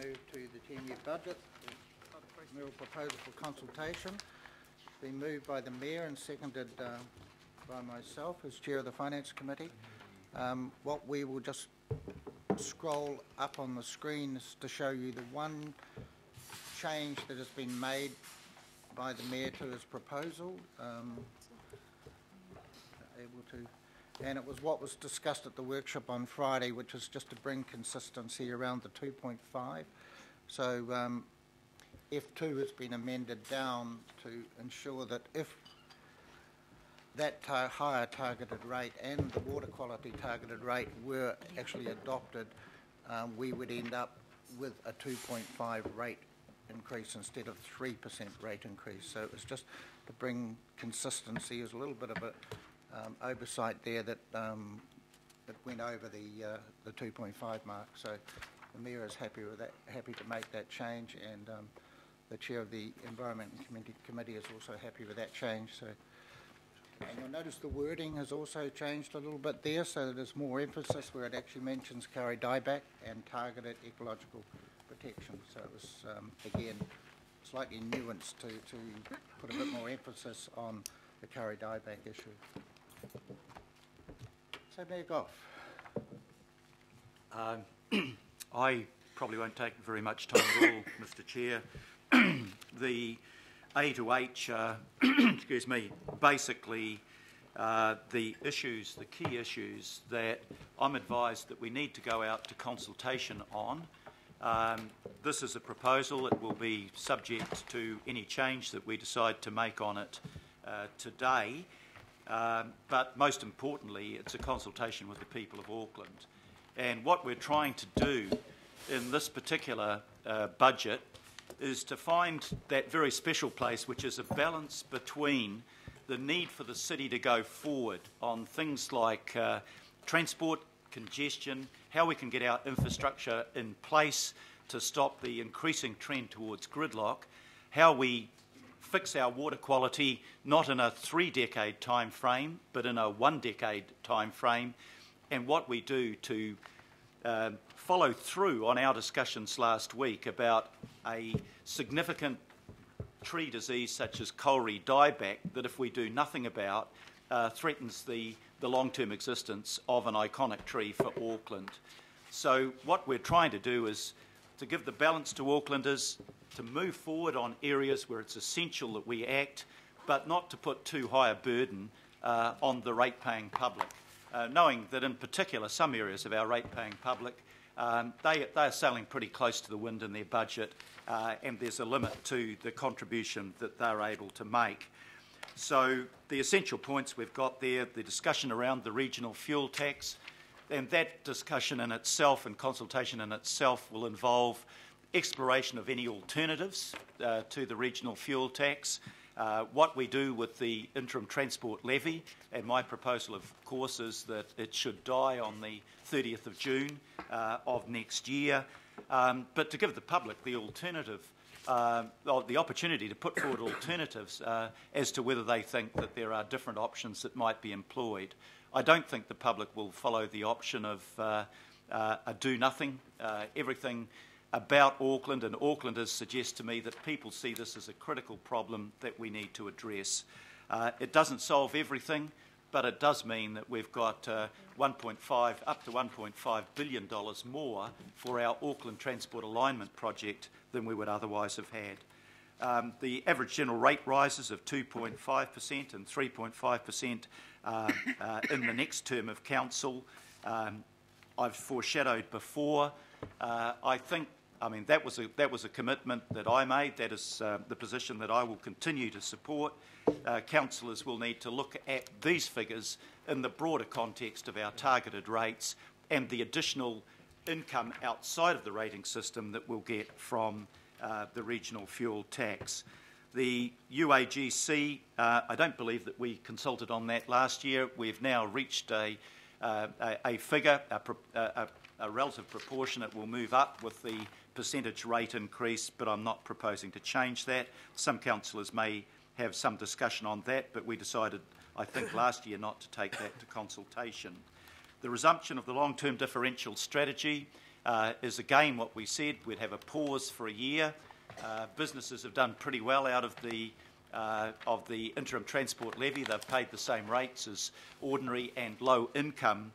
move to the 10-year budget. The Mayoral proposal for consultation. It's been moved by the Mayor and seconded by myself as Chair of the Finance Committee. What we will just scroll up on the screen is to show you the one change that has been made by the Mayor to his proposal. And it was what was discussed at the workshop on Friday, which is just to bring consistency around the 2.5. So F2 has been amended down to ensure that if that higher targeted rate and the water quality targeted rate were actually adopted, we would end up with a 2.5 rate increase instead of 3% rate increase. So it was just to bring consistency. There's a little bit of a oversight there that it went over the 2.5 mark. So the Mayor is happy with that, happy to make that change, and the Chair of the Environment and Committee is also happy with that change. So, and you'll notice the wording has also changed a little bit there, so that there's more emphasis where it actually mentions Kari dieback and targeted ecological protection. So it was again slightly nuanced to put a bit more emphasis on the Kari dieback issue. So Mayor Goff. I probably won't take very much time at all, Mr. Chair. The A to H, excuse me, basically the issues, the key issues that I'm advised that we need to go out to consultation on. This is a proposal. It will be subject to any change that we decide to make on it today. But most importantly, it's a consultation with the people of Auckland. And what we're trying to do in this particular budget is to find that very special place, which is a balance between the need for the city to go forward on things like transport, congestion, how we can get our infrastructure in place to stop the increasing trend towards gridlock, how we fix our water quality not in a 3-decade time frame but in a 1-decade time frame, and what we do to follow through on our discussions last week about a significant tree disease such as Kari dieback that, if we do nothing about, threatens the long-term existence of an iconic tree for Auckland. So what we're trying to do is to give the balance to Aucklanders, to move forward on areas where it's essential that we act, but not to put too high a burden on the rate-paying public, knowing that in particular some areas of our rate-paying public, they are sailing pretty close to the wind in their budget, and there's a limit to the contribution that they're able to make. So the essential points we've got there, the discussion around the regional fuel tax, and that discussion in itself and consultation in itself will involve exploration of any alternatives to the regional fuel tax, what we do with the interim transport levy, and my proposal of course is that it should die on the 30th of June of next year, but to give the public the alternative, the opportunity to put forward alternatives as to whether they think that there are different options that might be employed. I don't think the public will follow the option of a do-nothing. Everything about Auckland and Aucklanders suggest to me that people see this as a critical problem that we need to address. It doesn't solve everything, but it does mean that we've got up to $1.5 billion more for our Auckland Transport Alignment project than we would otherwise have had. The average general rate rises of 2.5% and 3.5% in the next term of council. I've foreshadowed before. I mean, that was a commitment that I made. That is the position that I will continue to support. Councillors will need to look at these figures in the broader context of our targeted rates and the additional income outside of the rating system that we'll get from the regional fuel tax. The UAGC, I don't believe that we consulted on that last year. We've now reached a figure, a relative proportion. It will move up with the percentage rate increase, but I'm not proposing to change that. Some councillors may have some discussion on that, but we decided, I think, last year not to take that to consultation. The resumption of the long-term differential strategy, is again what we said. We'd have a pause for a year. Businesses have done pretty well out of the interim transport levy. They've paid the same rates as ordinary and low-income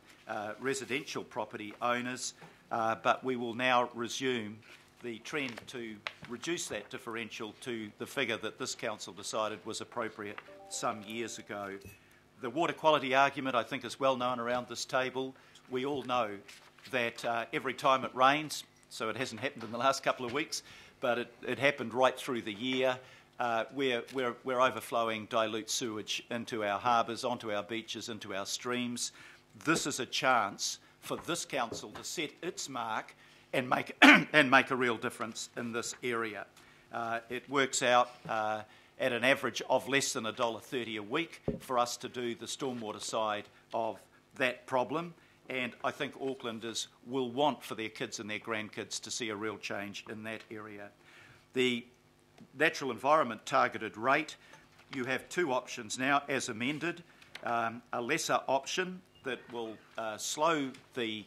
residential property owners, but we will now resume the trend to reduce that differential to the figure that this council decided was appropriate some years ago. The water quality argument, I think, is well known around this table. We all know that every time it rains, so it hasn't happened in the last couple of weeks, but it happened right through the year, we're overflowing dilute sewage into our harbours, onto our beaches, into our streams. This is a chance for this council to set its mark and make a real difference in this area. It works out at an average of less than $1.30 a week for us to do the stormwater side of that problem, and I think Aucklanders will want for their kids and their grandkids to see a real change in that area. The natural environment targeted rate, you have two options now as amended, a lesser option that will slow the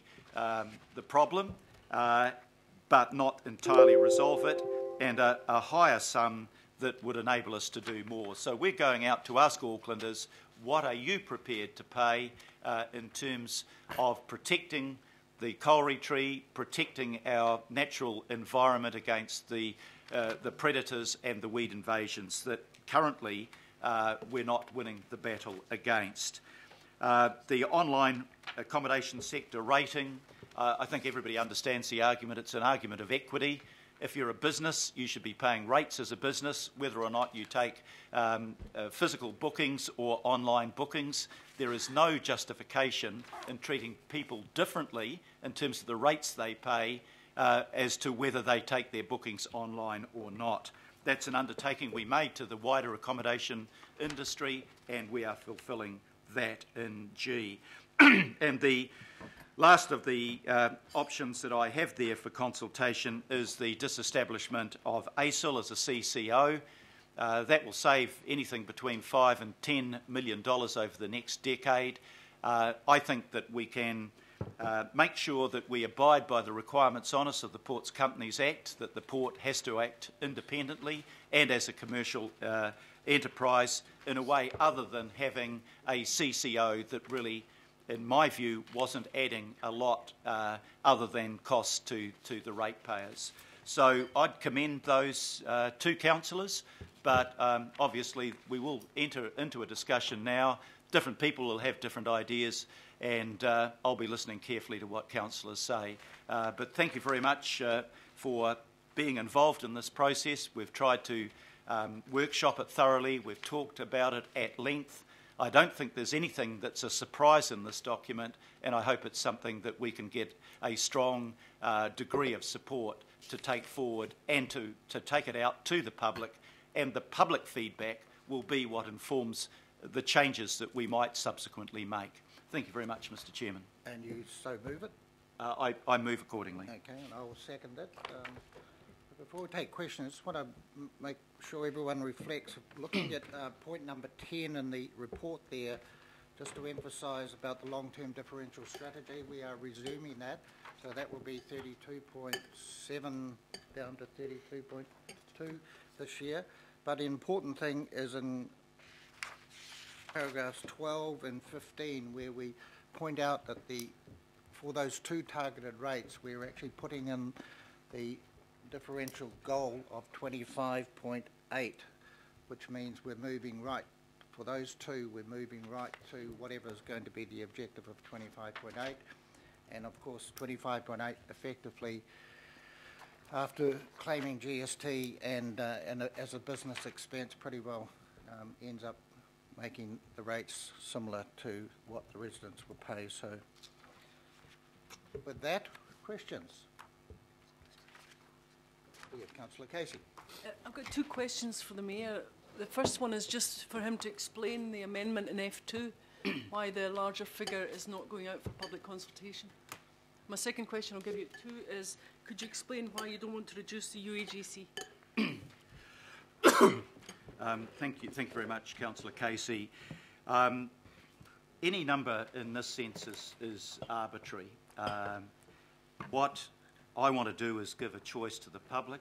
problem but not entirely resolve it, and a higher sum that would enable us to do more. So we're going out to ask Aucklanders, what are you prepared to pay in terms of protecting the kauri tree, protecting our natural environment against the predators and the weed invasions that currently we're not winning the battle against. The online accommodation sector rating, I think everybody understands the argument. It's an argument of equity. If you're a business, you should be paying rates as a business, whether or not you take physical bookings or online bookings. There is no justification in treating people differently in terms of the rates they pay as to whether they take their bookings online or not. That's an undertaking we made to the wider accommodation industry, and we are fulfilling that in G. And the last of the options that I have there for consultation is the disestablishment of ACIL as a CCO. That will save anything between $5 and $10 million over the next decade. I think that we can make sure that we abide by the requirements on us of the Ports Companies Act, that the port has to act independently and as a commercial enterprise in a way other than having a CCO that really, in my view, wasn't adding a lot other than costs to the ratepayers. So I'd commend those two councillors, but obviously we will enter into a discussion now. Different people will have different ideas, and I'll be listening carefully to what councillors say. But thank you very much for being involved in this process. We've tried to workshop it thoroughly. We've talked about it at length. I don't think there's anything that's a surprise in this document, and I hope it's something that we can get a strong degree of support to take forward and to take it out to the public, and the public feedback will be what informs the changes that we might subsequently make. Thank you very much, Mr. Chairman. And you so move it? I move accordingly. Okay, and I will second it. Before we take questions, I just want to make sure everyone reflects. Looking at point number 10 in the report there, just to emphasise about the long-term differential strategy, we are resuming that. So that will be 32.7 down to 32.2 this year. But the important thing is in paragraphs 12 and 15, where we point out that for those two targeted rates, we're actually putting in the differential goal of 25.8, which means we're moving right. For those two, we're moving right to whatever is going to be the objective of 25.8. And of course, 25.8 effectively, after claiming GST and as a business expense, pretty well ends up making the rates similar to what the residents will pay. So with that, questions? Yeah, Councillor Casey. I've got two questions for the Mayor. The first one is just for him to explain the amendment in F2, why the larger figure is not going out for public consultation. My second question, I'll give you two, is could you explain why you don't want to reduce the UAGC? Thank you very much, Councillor Casey. Any number in this sense is arbitrary. What I want to do is give a choice to the public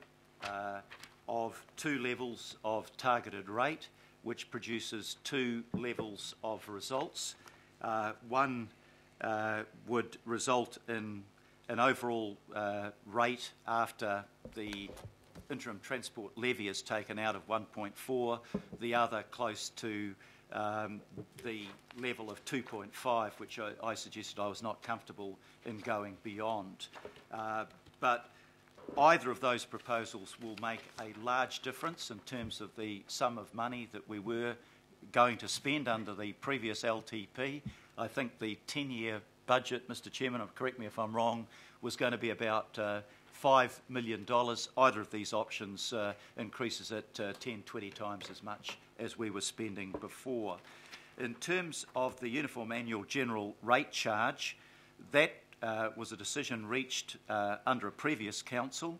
of 2 levels of targeted rate, which produces 2 levels of results. One would result in an overall rate after the interim transport levy is taken out of 1.4, the other close to the level of 2.5, which I suggested I was not comfortable in going beyond. But either of those proposals will make a large difference in terms of the sum of money that we were going to spend under the previous LTP. I think the 10-year budget, Mr Chairman, correct me if I'm wrong, was going to be about $5 million. Either of these options increases it 10, 20 times as much as we were spending before. In terms of the Uniform Annual General Rate Charge, that was a decision reached under a previous council,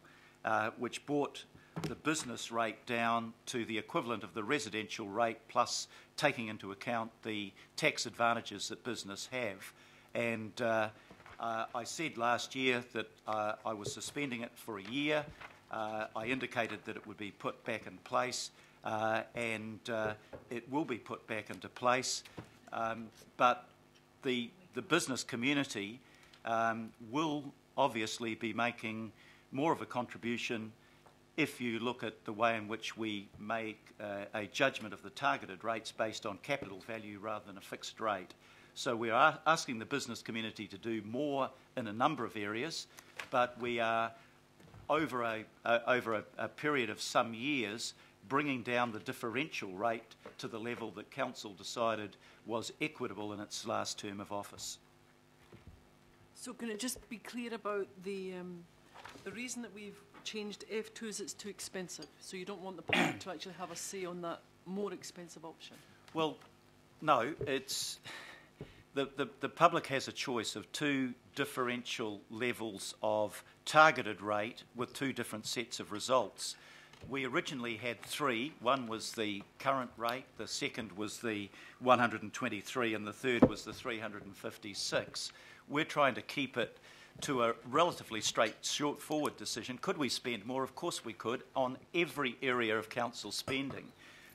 which brought the business rate down to the equivalent of the residential rate, plus taking into account the tax advantages that business have. And I said last year that I was suspending it for a year. I indicated that it would be put back in place, and it will be put back into place. But the business community will obviously be making more of a contribution if you look at the way in which we make a judgment of the targeted rates based on capital value rather than a fixed rate. So we are asking the business community to do more in a number of areas, but we are, over a period of some years, bringing down the differential rate to the level that Council decided was equitable in its last term of office. So can it just be clear about the reason that we've changed F2 is it's too expensive, so you don't want the public to actually have a say on that more expensive option? Well, no, it's the public has a choice of 2 differential levels of targeted rate with 2 different sets of results. We originally had 3. One was the current rate, the second was the 123, and the third was the 356. We're trying to keep it to a relatively straightforward decision. Could we spend more? Of course we could, on every area of council spending.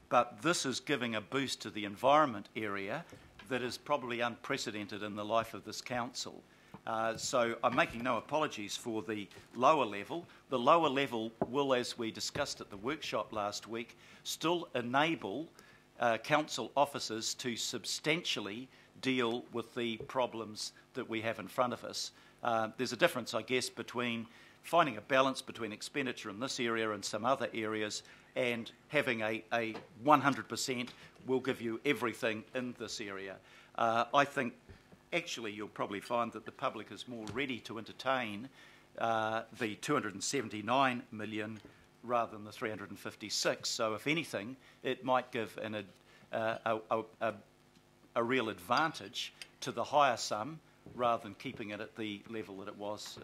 But this is giving a boost to the environment area that is probably unprecedented in the life of this council. So I'm making no apologies for the lower level. The lower level will, as we discussed at the workshop last week, still enable council officers to substantially deal with the problems that we have in front of us. There's a difference, I guess, between finding a balance between expenditure in this area and some other areas and having a 100% will give you everything in this area. I think actually you'll probably find that the public is more ready to entertain the 279 million rather than the 356. So if anything, it might give a real advantage to the higher sum rather than keeping it at the level that it was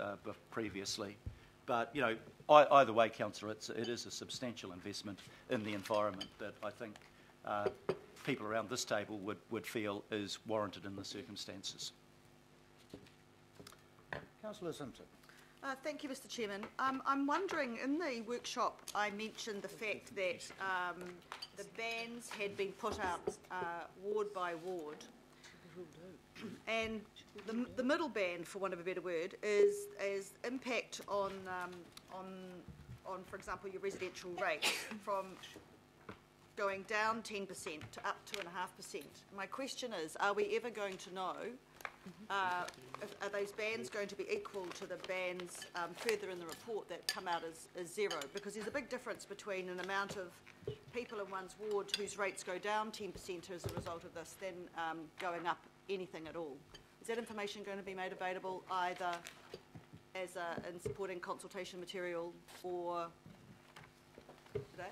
previously. But, you know, either way, Councillor, it is a substantial investment in the environment that I think people around this table would feel is warranted in the circumstances. Councillor Simpson. Thank you, Mr Chairman. I'm wondering, in the workshop I mentioned the fact that the bans had been put out ward by ward, and the middle band, for want of a better word, is impact on for example, your residential rate from going down 10% to up 2.5%. My question is, are we ever going to know, are those bands going to be equal to the bands further in the report that come out as 0? Because there's a big difference between an amount of people in one's ward whose rates go down 10% as a result of this than going up anything at all. Is that information going to be made available either as in supporting consultation material or today?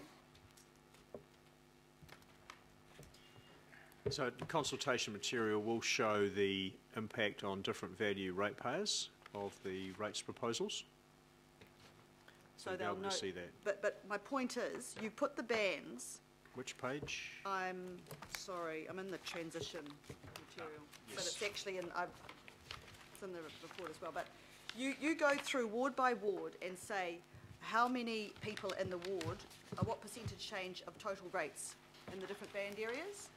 So the consultation material will show the impact on different value ratepayers of the rates proposals. So you'll they'll be able know. to see that. But my point is, you put the bands. Which page? I'm sorry, I'm in the transition material, Yes. but it's actually it's in the report as well. But You go through ward by ward and say how many people in the ward, what percentage change of total rates in the different band areas.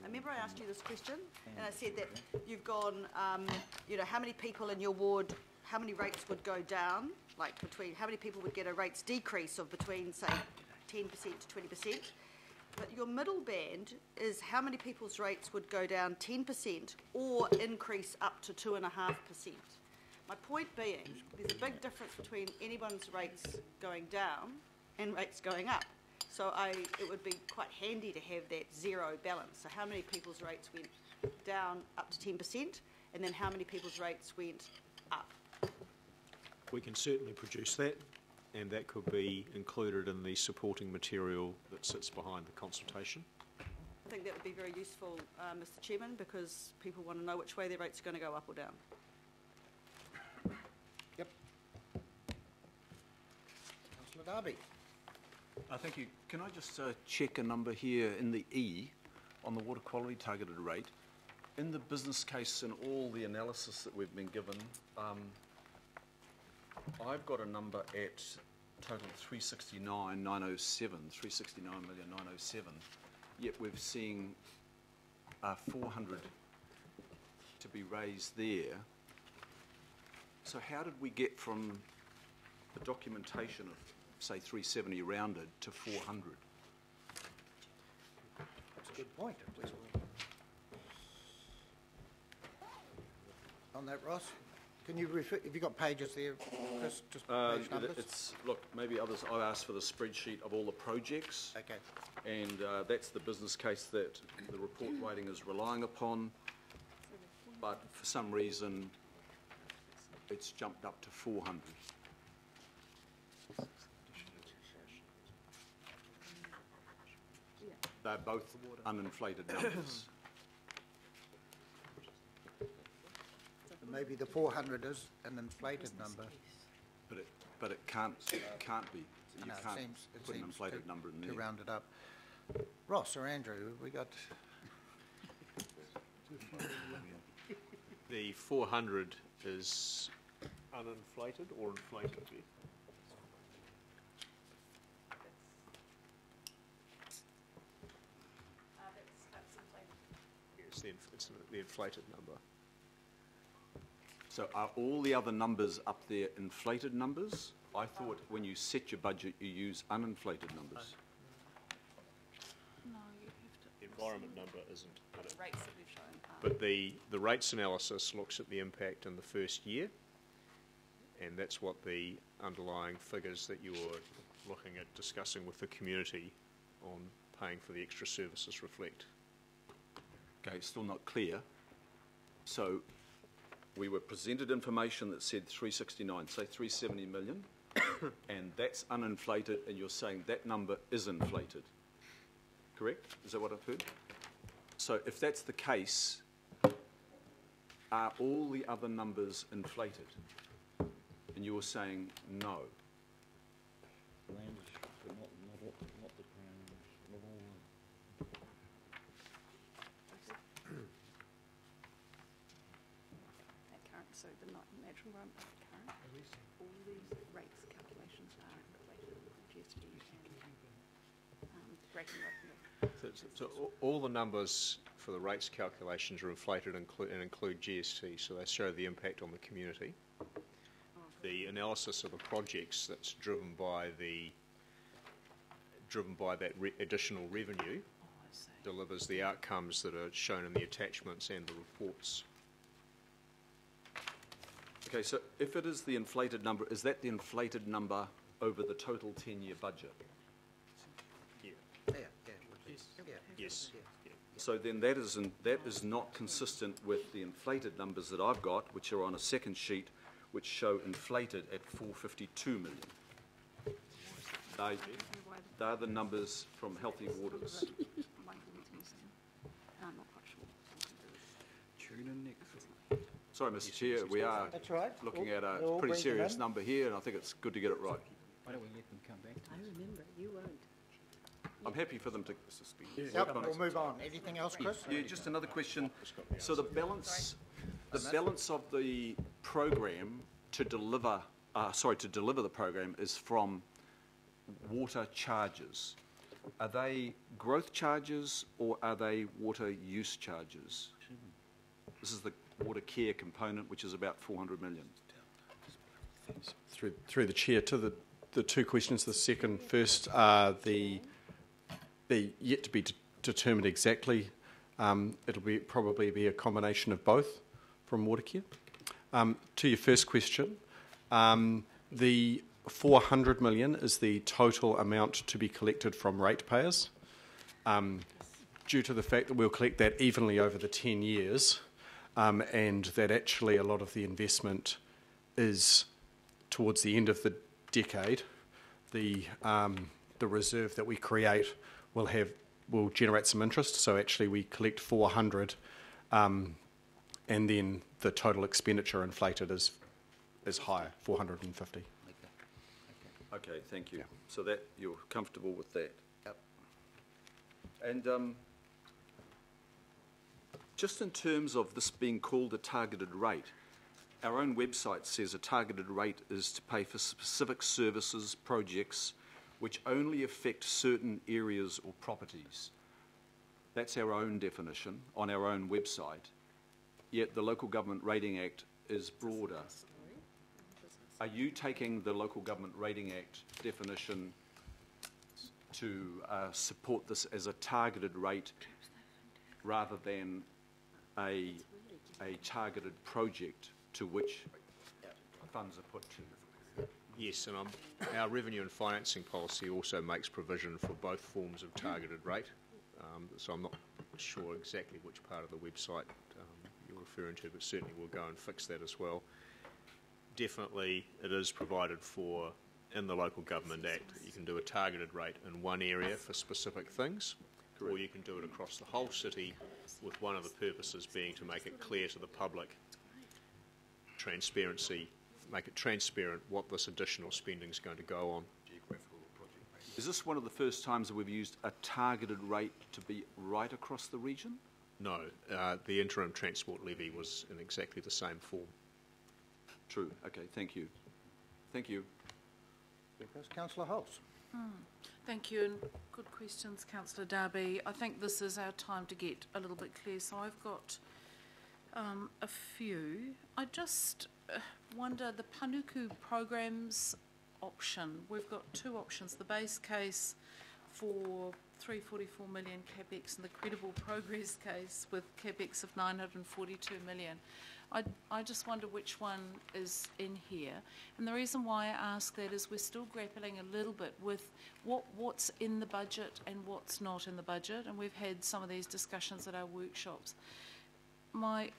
I remember I asked you this question, and I said that you've gone, you know, how many people in your ward, how many rates would go down, like between, how many people would get a rates decrease of between, say, 10% to 20%. But your middle band is how many people's rates would go down 10% or increase up to 2.5%. My point being, there's a big difference between anyone's rates going down and rates going up. So it would be quite handy to have that zero balance. So how many people's rates went down up to 10%, and then how many people's rates went up? We can certainly produce that, and that could be included in the supporting material that sits behind the consultation. I think that would be very useful, Mr. Chairman, because people want to know which way their rates are going to go up or down. Yep. Councillor Darby. Thank you. Can I just check a number here in the E on the water quality targeted rate? In the business case and all the analysis that we've been given, I've got a number at total 369,907, 369,907, yet we're seeing 400 to be raised there. So how did we get from the documentation of, say, 370 rounded to 400? That's a good point. On that, Ross, can you refer, have you got pages there, Chris, just page numbers? It's, look, maybe others, I asked for the spreadsheet of all the projects. Okay. And that's the business case that the report writing is relying upon, but for some reason it's jumped up to 400. They're both uninflated numbers. Maybe the 400 is an inflated number. But it can't be. You No, can't it put an seems inflated number in there. to round it up. Ross or Andrew, have we got? The 400 is uninflated or inflated? It's the inflated number. So are all the other numbers up there inflated numbers? I thought when you set your budget, you use uninflated numbers. No, you have to. The environment number isn't. Rates that we've shown. But the rates analysis looks at the impact in the first year, and that's what the underlying figures that you're looking at discussing with the community on paying for the extra services reflect. Okay, still not clear. So we were presented information that said 369, say 370 million, and that's uninflated, and you're saying that number is inflated. Correct? Is that what I've heard? So if that's the case, are all the other numbers inflated? And you were saying no. So the natural environment current, all these rates calculations are inflated with GST and breaking revenue. So all the numbers for the rates calculations are inflated and include GST, so they show the impact on the community. The analysis of the projects that's driven by that additional revenue delivers the outcomes that are shown in the attachments and the reports. Okay, so if it is the inflated number, is that the inflated number over the total 10-year budget? Yeah. Yes. So then that is not consistent with the inflated numbers that I've got, which are on a second sheet, which show inflated at 452 million. They're the numbers from Healthy Waters. I'm not quite sure. Tune in next. Sorry, Mr. Chair, we are That's right. looking at a They're all pretty breaking serious in. number here, and I think it's good to get it right. Why don't we let them come back to I remember, you won't. I'm happy for them to... Yep, we'll move on. Anything else, Chris? Yeah, just another question. So the balance The balance of the program to deliver the program is from water charges. Are they growth charges or are they water use charges? This is the water care component, which is about 400 million. Through the chair, to the two questions. The second first are the yet to be determined exactly. It'll probably be a combination of both from Watercare. To your first question, the 400 million is the total amount to be collected from ratepayers. Due to the fact that we'll collect that evenly over the 10 years, and that actually a lot of the investment is towards the end of the decade, the reserve that we create will generate some interest. So actually we collect 400, and then the total expenditure inflated is higher, 450. Okay, thank you. Yeah. So that you're comfortable with that? Yep. And just in terms of this being called a targeted rate, our own website says a targeted rate is to pay for specific services, projects, which only affect certain areas or properties. That's our own definition on our own website, yet the Local Government Rating Act is broader. Are you taking the Local Government Rating Act definition to support this as a targeted rate rather than a targeted project to which funds are put to? Yes, and our revenue and financing policy also makes provision for both forms of targeted rate. So I'm not sure exactly which part of the website you're referring to, but certainly we'll go and fix that as well. Definitely it is provided for in the Local Government Act that you can do a targeted rate in one area for specific things, or you can do it across the whole city, with one of the purposes being to make it clear to the public, transparency, make it transparent what this additional spending is going to go on. Is this one of the first times that we've used a targeted rate to be right across the region? No, the interim transport levy was in exactly the same form. True. Okay, thank you. Thank you. Because Councillor Hulse. Thank you, and good questions, Councillor Darby. I think this is our time to get a little bit clear, so I've got a few. I just wonder, the Panuku programs option, we've got two options, the base case for 344 million capex and the credible progress case with capex of 942 million. I just wonder which one is in here. And the reason why I ask that is we're still grappling a little bit with what's in the budget and what's not in the budget, and we've had some of these discussions at our workshops. And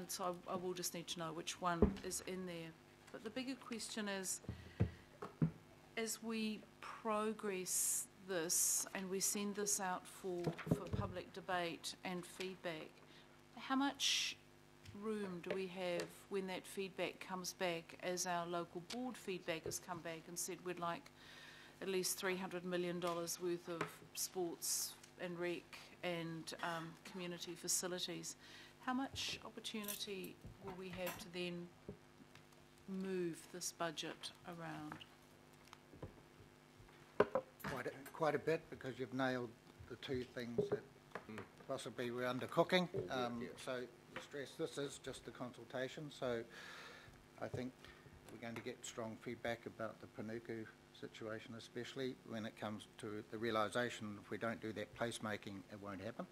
so I will just need to know which one is in there. But the bigger question is, as we progress this and we send this out for public debate and feedback, how much room do we have when that feedback comes back, as our local board feedback has come back and said we'd like at least $300 million worth of sports and rec and community facilities? How much opportunity will we have to then move this budget around? Quite a bit, because you've nailed the two things that possibly we're undercooking. So the stress, this is just the consultation, so I think we're going to get strong feedback about the Panuku situation, especially when it comes to the realisation if we don't do that placemaking, it won't happen.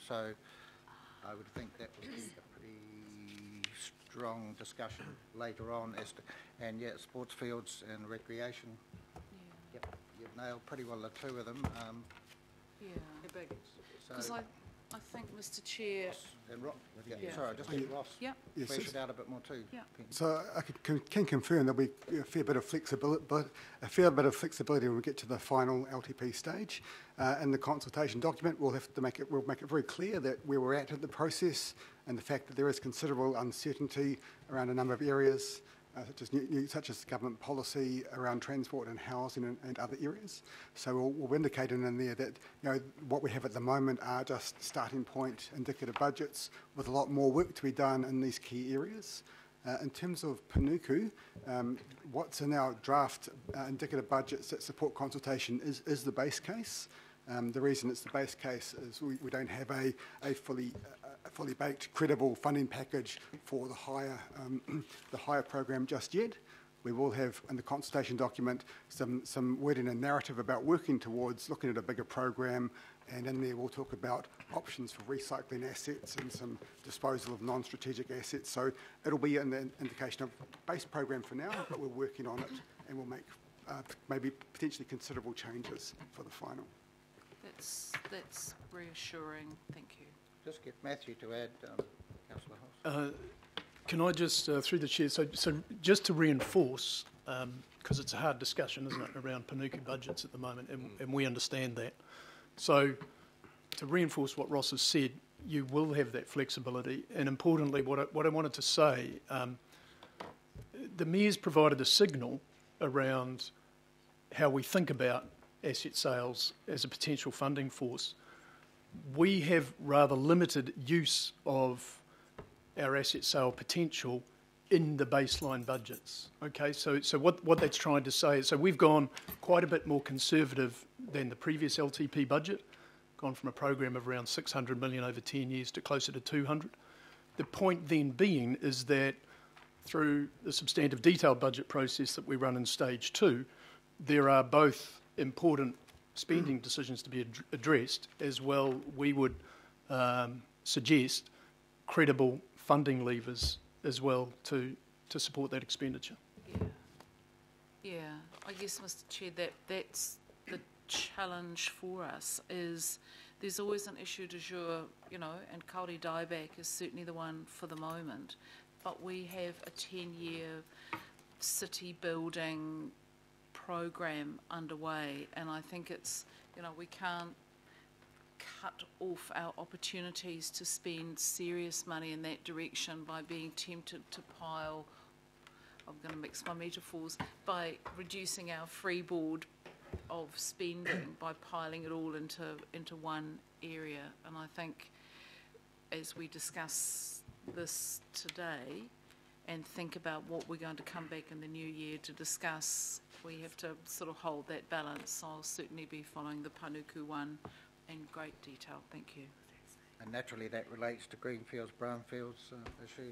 So I would think that would be a pretty strong discussion later on as to, and yeah, sports fields and recreation. Yep, you've nailed pretty well the two of them. Because I think, Mr. Chair. And sorry, I just need Ross. Yep. Yes, flesh it out a bit more too. Yeah. So I can confirm there'll be a fair bit of flexibility, when we get to the final LTP stage. In the consultation document, we'll make it very clear that where we're at in the process, and the fact that there is considerable uncertainty around a number of areas, such as government policy around transport and housing and other areas. So we'll indicate in there that what we have at the moment are just starting point indicative budgets with a lot more work to be done in these key areas. In terms of Panuku, what's in our draft indicative budgets that support consultation is the base case. The reason it's the base case is we don't have a fully baked, credible funding package for the higher program just yet. We will have in the consultation document some wording and narrative about working towards looking at a bigger program, and in there we'll talk about options for recycling assets and some disposal of non-strategic assets. So it'll be an indication of base program for now, but we're working on it and we'll make maybe potentially considerable changes for the final. That's reassuring. Thank you. Just get Matthew to add, Councillor Hoss. Can I just, through the chair, so just to reinforce, because it's a hard discussion, isn't it, around Panuku budgets at the moment, and we understand that. So to reinforce what Ross has said, you will have that flexibility. And importantly, what I wanted to say, the Mayor's provided a signal around how we think about asset sales as a potential funding force. We have rather limited use of our asset sale potential in the baseline budgets. Okay, so what that's trying to say is, so we've gone quite a bit more conservative than the previous LTP budget, gone from a program of around 600 million over 10 years to closer to 200. The point then being is that through the substantive detailed budget process that we run in stage 2, there are both important spending decisions to be addressed, as well we would suggest credible funding levers as well to support that expenditure. Yeah, I guess, Mr. Chair, that's the challenge for us, is there's always an issue du jour, and Kāori dieback is certainly the one for the moment, but we have a 10-year city building program underway, and I think it's, we can't cut off our opportunities to spend serious money in that direction by being tempted to pile, I'm going to mix my metaphors, by reducing our freeboard of spending by piling it all into one area. And I think as we discuss this today and think about what we're going to come back in the new year to discuss, we have to sort of hold that balance. I'll certainly be following the Panuku one in great detail. Thank you. And naturally that relates to greenfields, brownfields issue,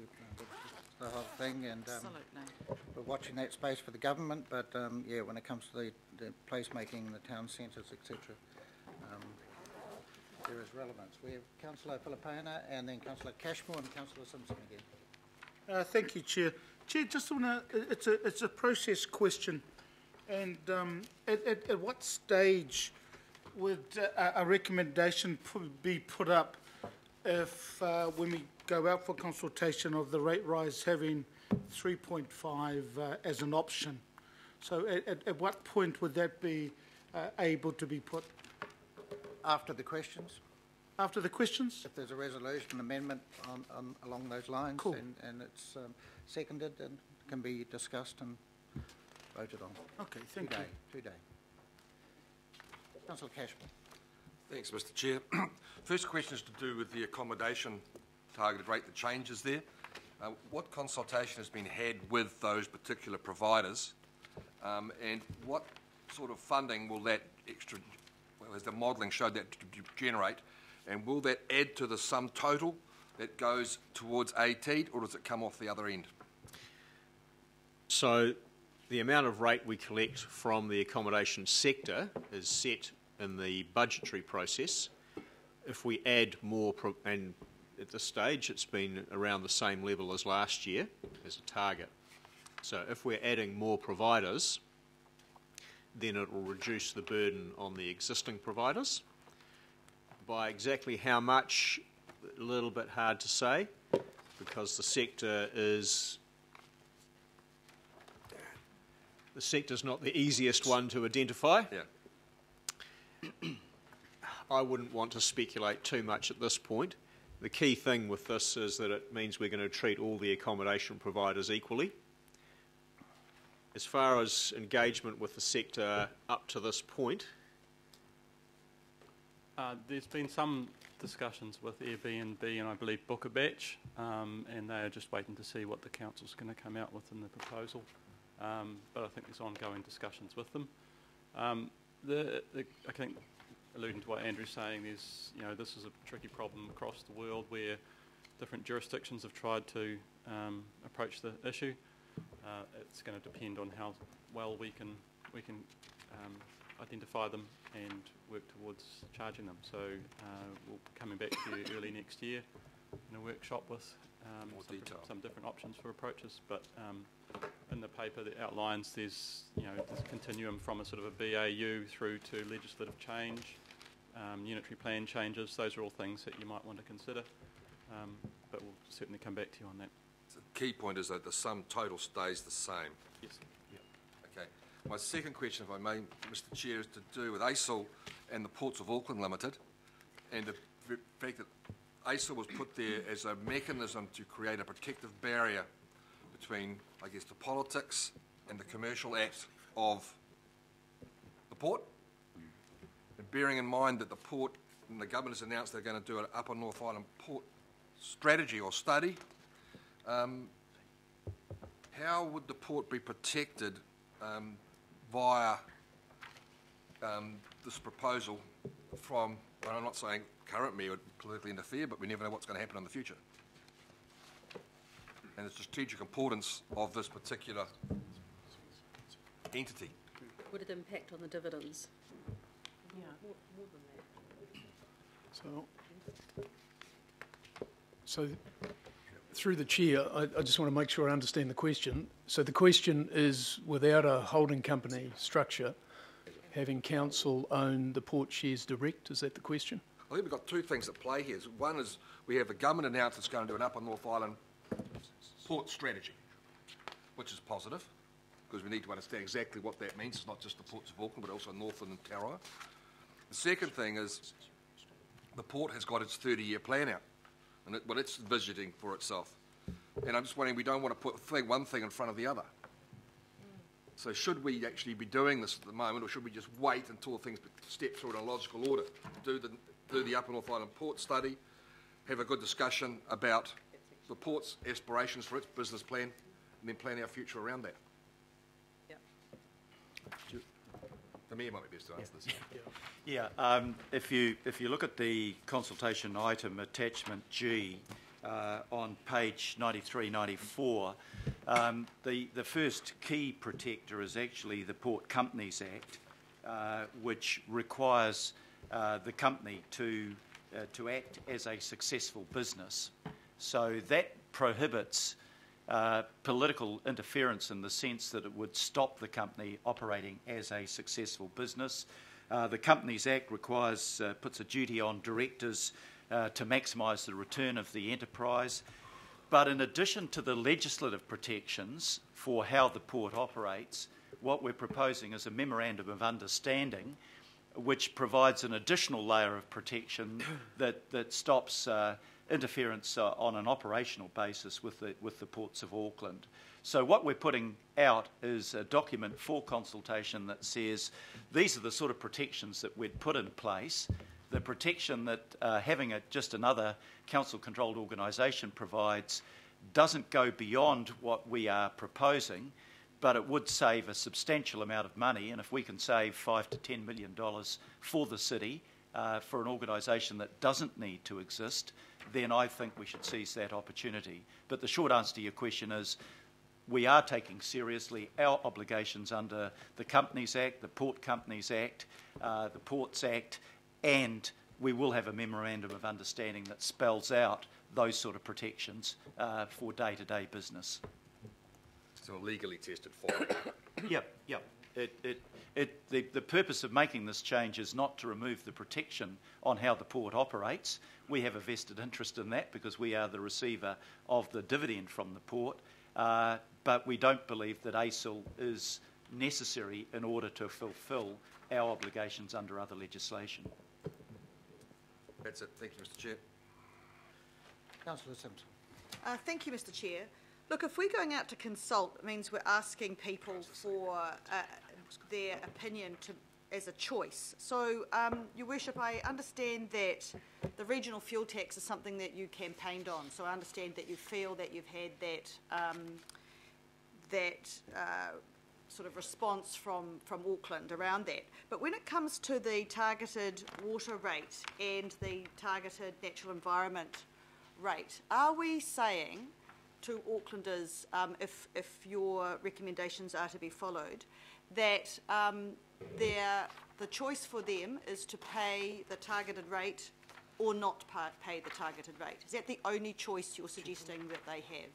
the whole thing. And Absolutely. we're watching that space for the government, but yeah, when it comes to the placemaking in the town centres, etc., there is relevance. We have Councillor Filipona and then Councillor Cashmore and Councillor Simpson again. Thank you, Chair. Chair, just want to, it's a process question, and at what stage would a recommendation be put up if when we go out for consultation of the rate rise having 3.5 as an option? So at what point would that be able to be put? After the questions. After the questions? If there's a resolution amendment along those lines, cool. and it's seconded and can be discussed and voted on. Okay, thank you. Today. Councillor Cashmore. Thanks, Mr. Chair. First question is to do with the accommodation targeted rate, the changes there. What consultation has been had with those particular providers, and what sort of funding will that extra, as the modelling showed that to generate, and will that add to the sum total that goes towards AT, or does it come off the other end? So the amount of rate we collect from the accommodation sector is set in the budgetary process. If we add more, and at this stage it's been around the same level as last year as a target. So if we're adding more providers, then it will reduce the burden on the existing providers. By exactly how much, a little bit hard to say, because the sector's not the easiest one to identify. Yeah. I wouldn't want to speculate too much at this point. The key thing with this is that it means we're going to treat all the accommodation providers equally. As far as engagement with the sector up to this point, there's been some discussions with Airbnb and I believe Book a Batch, and they are just waiting to see what the council's going to come out with in the proposal. But I think there's ongoing discussions with them. I think, alluding to what Andrew's saying, this is a tricky problem across the world where different jurisdictions have tried to approach the issue. It's going to depend on how well we can identify them and work towards charging them. So we'll be coming back to you early next year in a workshop with some different options for approaches. But in the paper that outlines there's a continuum from a sort of a BAU through to legislative change, unitary plan changes. Those are all things that you might want to consider. But we'll certainly come back to you on that. So the key point is that the sum total stays the same. Yes. Yeah. Okay. My second question, if I may, Mr. Chair, is to do with ASIL and the Ports of Auckland Limited, and the fact that ASIL was put there as a mechanism to create a protective barrier between, I guess, the politics and the commercial act of the port. And bearing in mind that the port and the government has announced they're going to do an Upper North Island port strategy or study, how would the port be protected via this proposal from, and I'm not saying current mayor would politically interfere, but we never know what's going to happen in the future. And the strategic importance of this particular entity. Would it impact on the dividends? Yeah. More than that. So through the chair, I just want to make sure I understand the question. So the question is, without a holding company structure, having council own the port shares direct, is that the question? I think we've got two things at play here. One is we have the government announced it's going to do an Upper North Island port strategy, which is positive, because we need to understand exactly what that means. It's not just the ports of Auckland, but also Northland and Tauranga. The second thing is the port has got its 30-year plan out, and what it's envisaging for itself. And I'm just wondering, we don't want to put one thing in front of the other. So should we actually be doing this at the moment, or should we just wait until things step through in a logical order? Do the Upper North Island port study, have a good discussion about the port's aspirations for its business plan, and then plan our future around that. Yeah. The Mayor might be best to answer this. Yeah, if you look at the consultation item attachment G on page 93, 94, the first key protector is actually the Port Companies Act, which requires the company to act as a successful business. So that prohibits political interference in the sense that it would stop the company operating as a successful business. The Companies Act puts a duty on directors to maximise the return of the enterprise. But in addition to the legislative protections for how the port operates, what we're proposing is a memorandum of understanding which provides an additional layer of protection that stops interference on an operational basis with the ports of Auckland. So what we're putting out is a document for consultation that says these are the sort of protections that we'd put in place. The protection that having just another council-controlled organisation provides doesn't go beyond what we are proposing, but it would save a substantial amount of money. And if we can save $5 to $10 million for the city, for an organisation that doesn't need to exist, then I think we should seize that opportunity. But the short answer to your question is we are taking seriously our obligations under the Companies Act, the Port Companies Act, the Ports Act, and we will have a memorandum of understanding that spells out those sort of protections for day-to-day business. So legally tested for it. Yep. The purpose of making this change is not to remove the protection on how the port operates. We have a vested interest in that because we are the receiver of the dividend from the port, but we don't believe that ASIL is necessary in order to fulfil our obligations under other legislation. That's it. Thank you, Mr. Chair. Councillor Simpson. Thank you, Mr. Chair. Look, if we're going out to consult, it means we're asking people for their opinion as a choice. So, Your Worship, I understand that the regional fuel tax is something that you campaigned on. So I understand that you feel that you've had that sort of response from Auckland around that. But when it comes to the targeted water rate and the targeted natural environment rate, are we saying to Aucklanders, if your recommendations are to be followed, that the choice for them is to pay the targeted rate or not pay the targeted rate? Is that the only choice you're suggesting that they have?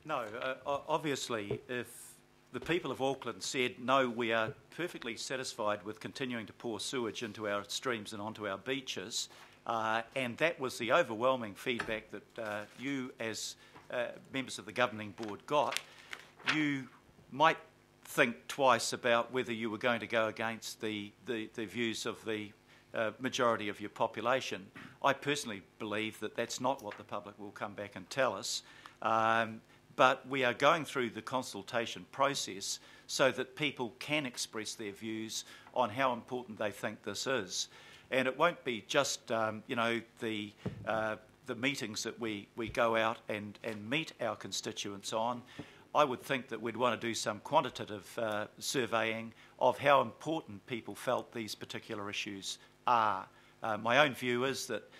No, obviously, if the people of Auckland said, no, we are perfectly satisfied with continuing to pour sewage into our streams and onto our beaches, and that was the overwhelming feedback that you as members of the governing board got, you might think twice about whether you were going to go against the views of the majority of your population. I personally believe that that's not what the public will come back and tell us. But we are going through the consultation process so that people can express their views on how important they think this is. And it won't be just, the meetings that we go out and meet our constituents on. I would think that we'd want to do some quantitative surveying of how important people felt these particular issues are. My own view is that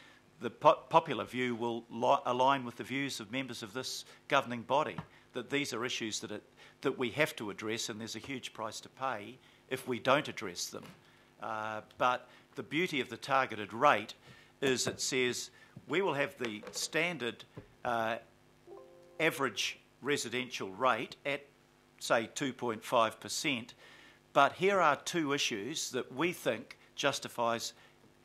the popular view will align with the views of members of this governing body, that these are issues that we have to address, and there's a huge price to pay if we don't address them. But the beauty of the targeted rate is it says we will have the standard average residential rate at, say, 2.5%, but here are two issues that we think justifies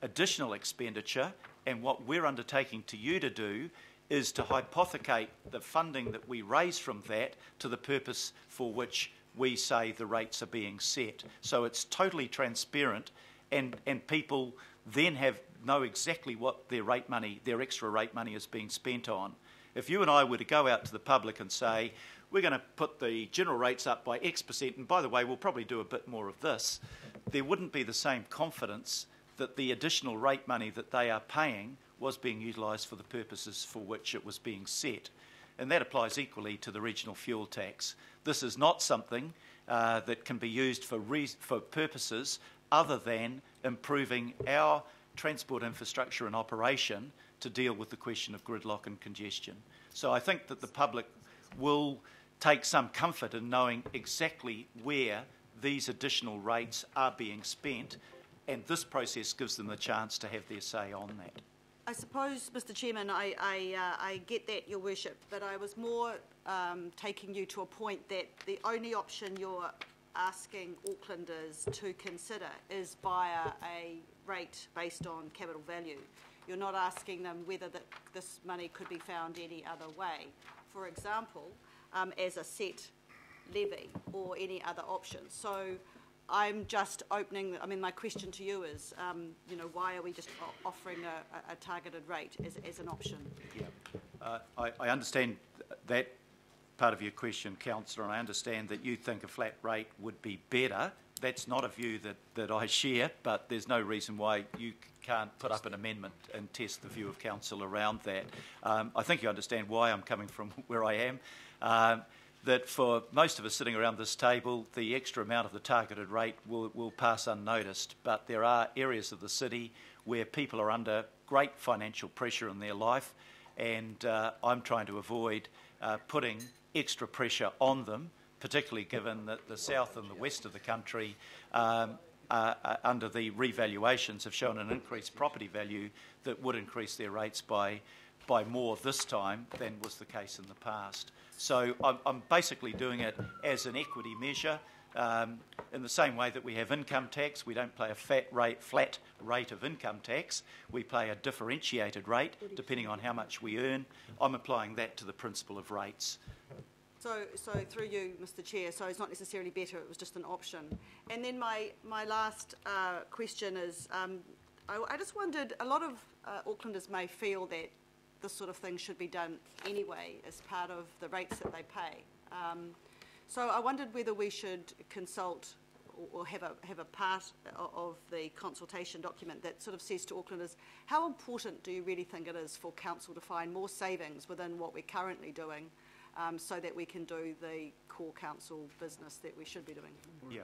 additional expenditure, and what we're undertaking to you to do is to hypothecate the funding that we raise from that to the purpose for which we say the rates are being set. So it's totally transparent, and people then know exactly what their extra rate money is being spent on. If you and I were to go out to the public and say, we're going to put the general rates up by X%, and by the way, we'll probably do a bit more of this, there wouldn't be the same confidence that the additional rate money that they are paying was being utilised for the purposes for which it was being set. And that applies equally to the regional fuel tax. This is not something that can be used for purposes other than improving our transport infrastructure and operation to deal with the question of gridlock and congestion. So I think that the public will take some comfort in knowing exactly where these additional rates are being spent, and this process gives them the chance to have their say on that. I suppose, Mr. Chairman, I get that, Your Worship, but I was more taking you to a point that the only option you're asking Aucklanders to consider is via a rate based on capital value. You're not asking them whether this money could be found any other way, for example, as a set levy or any other option. So I'm just opening, my question to you is, why are we just offering a targeted rate as an option? Yeah, I understand that part of your question, Councillor, and I understand that you think a flat rate would be better. That's not a view that I share, but there's no reason why you can't put up an amendment and test the view of Council around that. I think you understand why I'm coming from where I am. That for most of us sitting around this table, the extra amount of the targeted rate will pass unnoticed, but there are areas of the city where people are under great financial pressure in their life, and I'm trying to avoid putting extra pressure on them, particularly given that the south and the west of the country under the revaluations have shown an increased property value that would increase their rates by more this time than was the case in the past. So I'm basically doing it as an equity measure. In the same way that we have income tax, we don't pay a flat rate of income tax. We pay a differentiated rate depending on how much we earn. I'm applying that to the principle of rates. So through you, Mr. Chair, so it's not necessarily better, it was just an option. And then my last question is, I just wondered, a lot of Aucklanders may feel that this sort of thing should be done anyway as part of the rates that they pay. So I wondered whether we should consult or have a part of the consultation document that sort of says to Aucklanders, how important do you really think it is for council to find more savings within what we're currently doing, so that we can do the core council business that we should be doing? Yeah.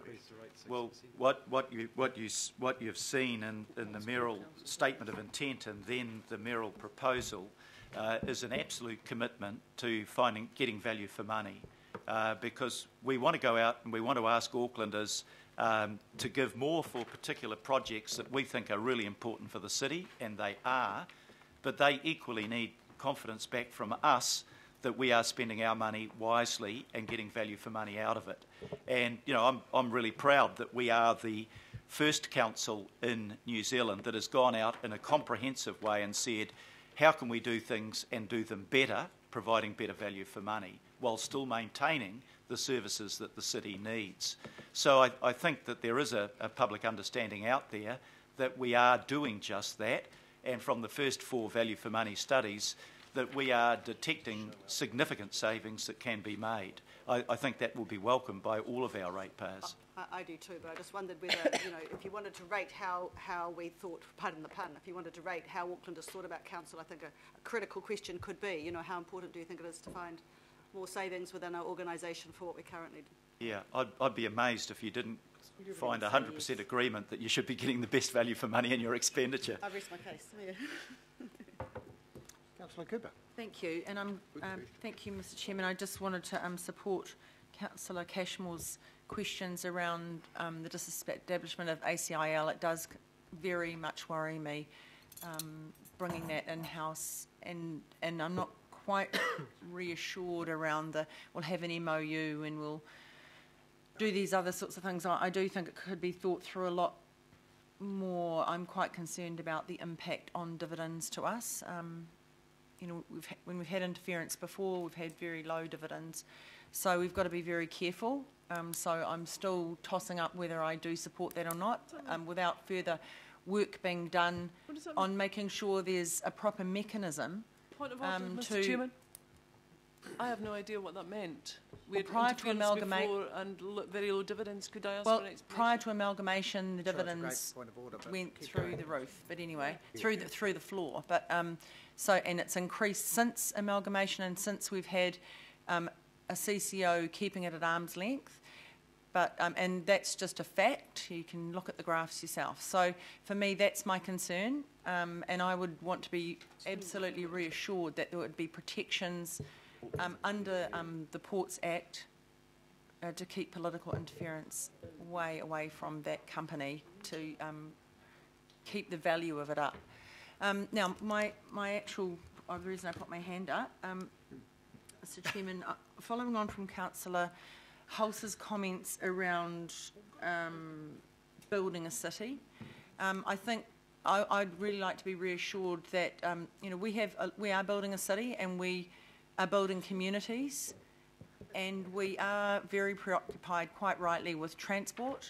Well, what you've seen in the mayoral statement of intent and then the mayoral proposal is an absolute commitment to getting value for money, because we want to go out and we want to ask Aucklanders to give more for particular projects that we think are really important for the city, and they are, but they equally need confidence back from us that we are spending our money wisely and getting value for money out of it. And, you know, I'm really proud that we are the first council in New Zealand that has gone out in a comprehensive way and said, how can we do things and do them better, providing better value for money, while still maintaining the services that the city needs. So I think that there is a public understanding out there that we are doing just that, and from the first 4 value for money studies, that we are detecting significant savings that can be made. I think that will be welcomed by all of our ratepayers. I do too, but I just wondered whether, you know, if you wanted to rate how we thought, pardon the pun, if you wanted to rate how Aucklanders thought about council, I think a critical question could be, you know, how important do you think it is to find more savings within our organisation for what we currently do? Yeah, I'd be amazed if you didn't find 100% agreement that you should be getting the best value for money in your expenditure. I rest my case. Yeah. Councillor Cooper. Thank you, and thank you, Mr. Chairman. I just wanted to support Councillor Cashmore's questions around the disestablishment of ACIL. It does very much worry me bringing that in-house, and I'm not quite reassured around we'll have an MOU and we'll do these other sorts of things. I do think it could be thought through a lot more. I'm quite concerned about the impact on dividends to us. You know, when we've had interference before, we've had very low dividends. So we've got to be very careful. So I'm still tossing up whether I do support that or not, without further work being done on making sure there's a proper mechanism. Point of order, Mr. Chairman. I have no idea what that meant. We had prior to amalgamation and very low dividends. Could I ask well, for an explanation? Prior to amalgamation, the dividends went through the roof. But anyway, through the floor. But and it's increased since amalgamation and since we've had a CCO keeping it at arm's length. But and that's just a fact. You can look at the graphs yourself. So for me, that's my concern, and I would want to be absolutely reassured that there would be protections under the Ports Act to keep political interference way away from that company, to keep the value of it up. Now, my actual the reason I put my hand up, Mr. Chairman, following on from Councillor Hulse's comments around building a city, I think I'd really like to be reassured that you know, we are building a city and we are building communities, and we are very preoccupied, quite rightly, with transport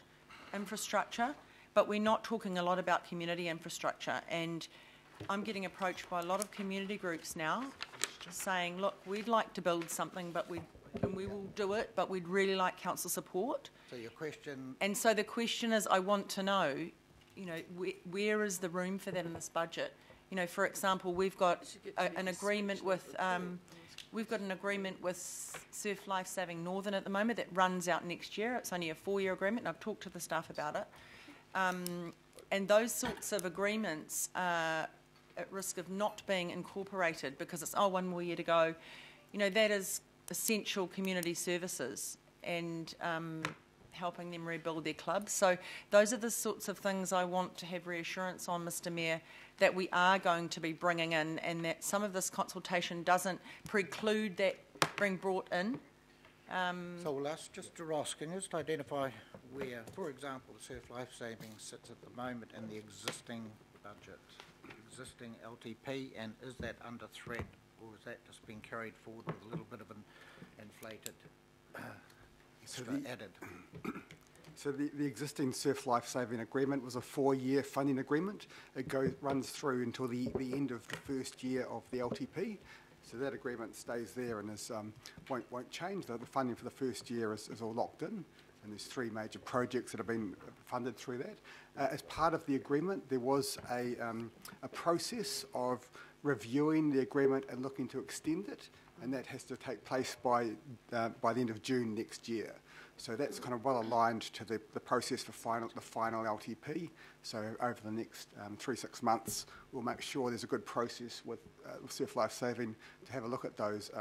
infrastructure, but we're not talking a lot about community infrastructure. And I'm getting approached by a lot of community groups now saying, look, we'd like to build something, and we will do it, but we'd really like council support. So your question... And so the question is, I want to know, you know, where is the room for that in this budget? You know, for example, we've got an agreement with... We've got an agreement with Surf Lifesaving Northern at the moment that runs out next year. It's only a 4-year agreement, and I've talked to the staff about it. And those sorts of agreements are at risk of not being incorporated because it's, 1 more year to go. You know, that is essential community services and helping them rebuild their clubs. So those are the sorts of things I want to have reassurance on, Mr. Mayor, that we are going to be bringing in, and that some of this consultation doesn't preclude that being brought in. So we'll ask just Ross, can you just identify where, for example, Surf Lifesaving sits at the moment in the existing budget, existing LTP, and is that under threat, or is that just being carried forward with a little bit of an inflated added? So the existing surf life saving agreement was a 4-year funding agreement. It runs through until the end of the first year of the LTP. So that agreement stays there and won't change. The funding for the first year is all locked in, and there's 3 major projects that have been funded through that. As part of the agreement, there was a process of reviewing the agreement and looking to extend it, and that has to take place by the end of June next year. So that's kind of well aligned to the process for the final LTP. So over the next 3-6 months, we'll make sure there's a good process with Surf Life Saving to have a look at those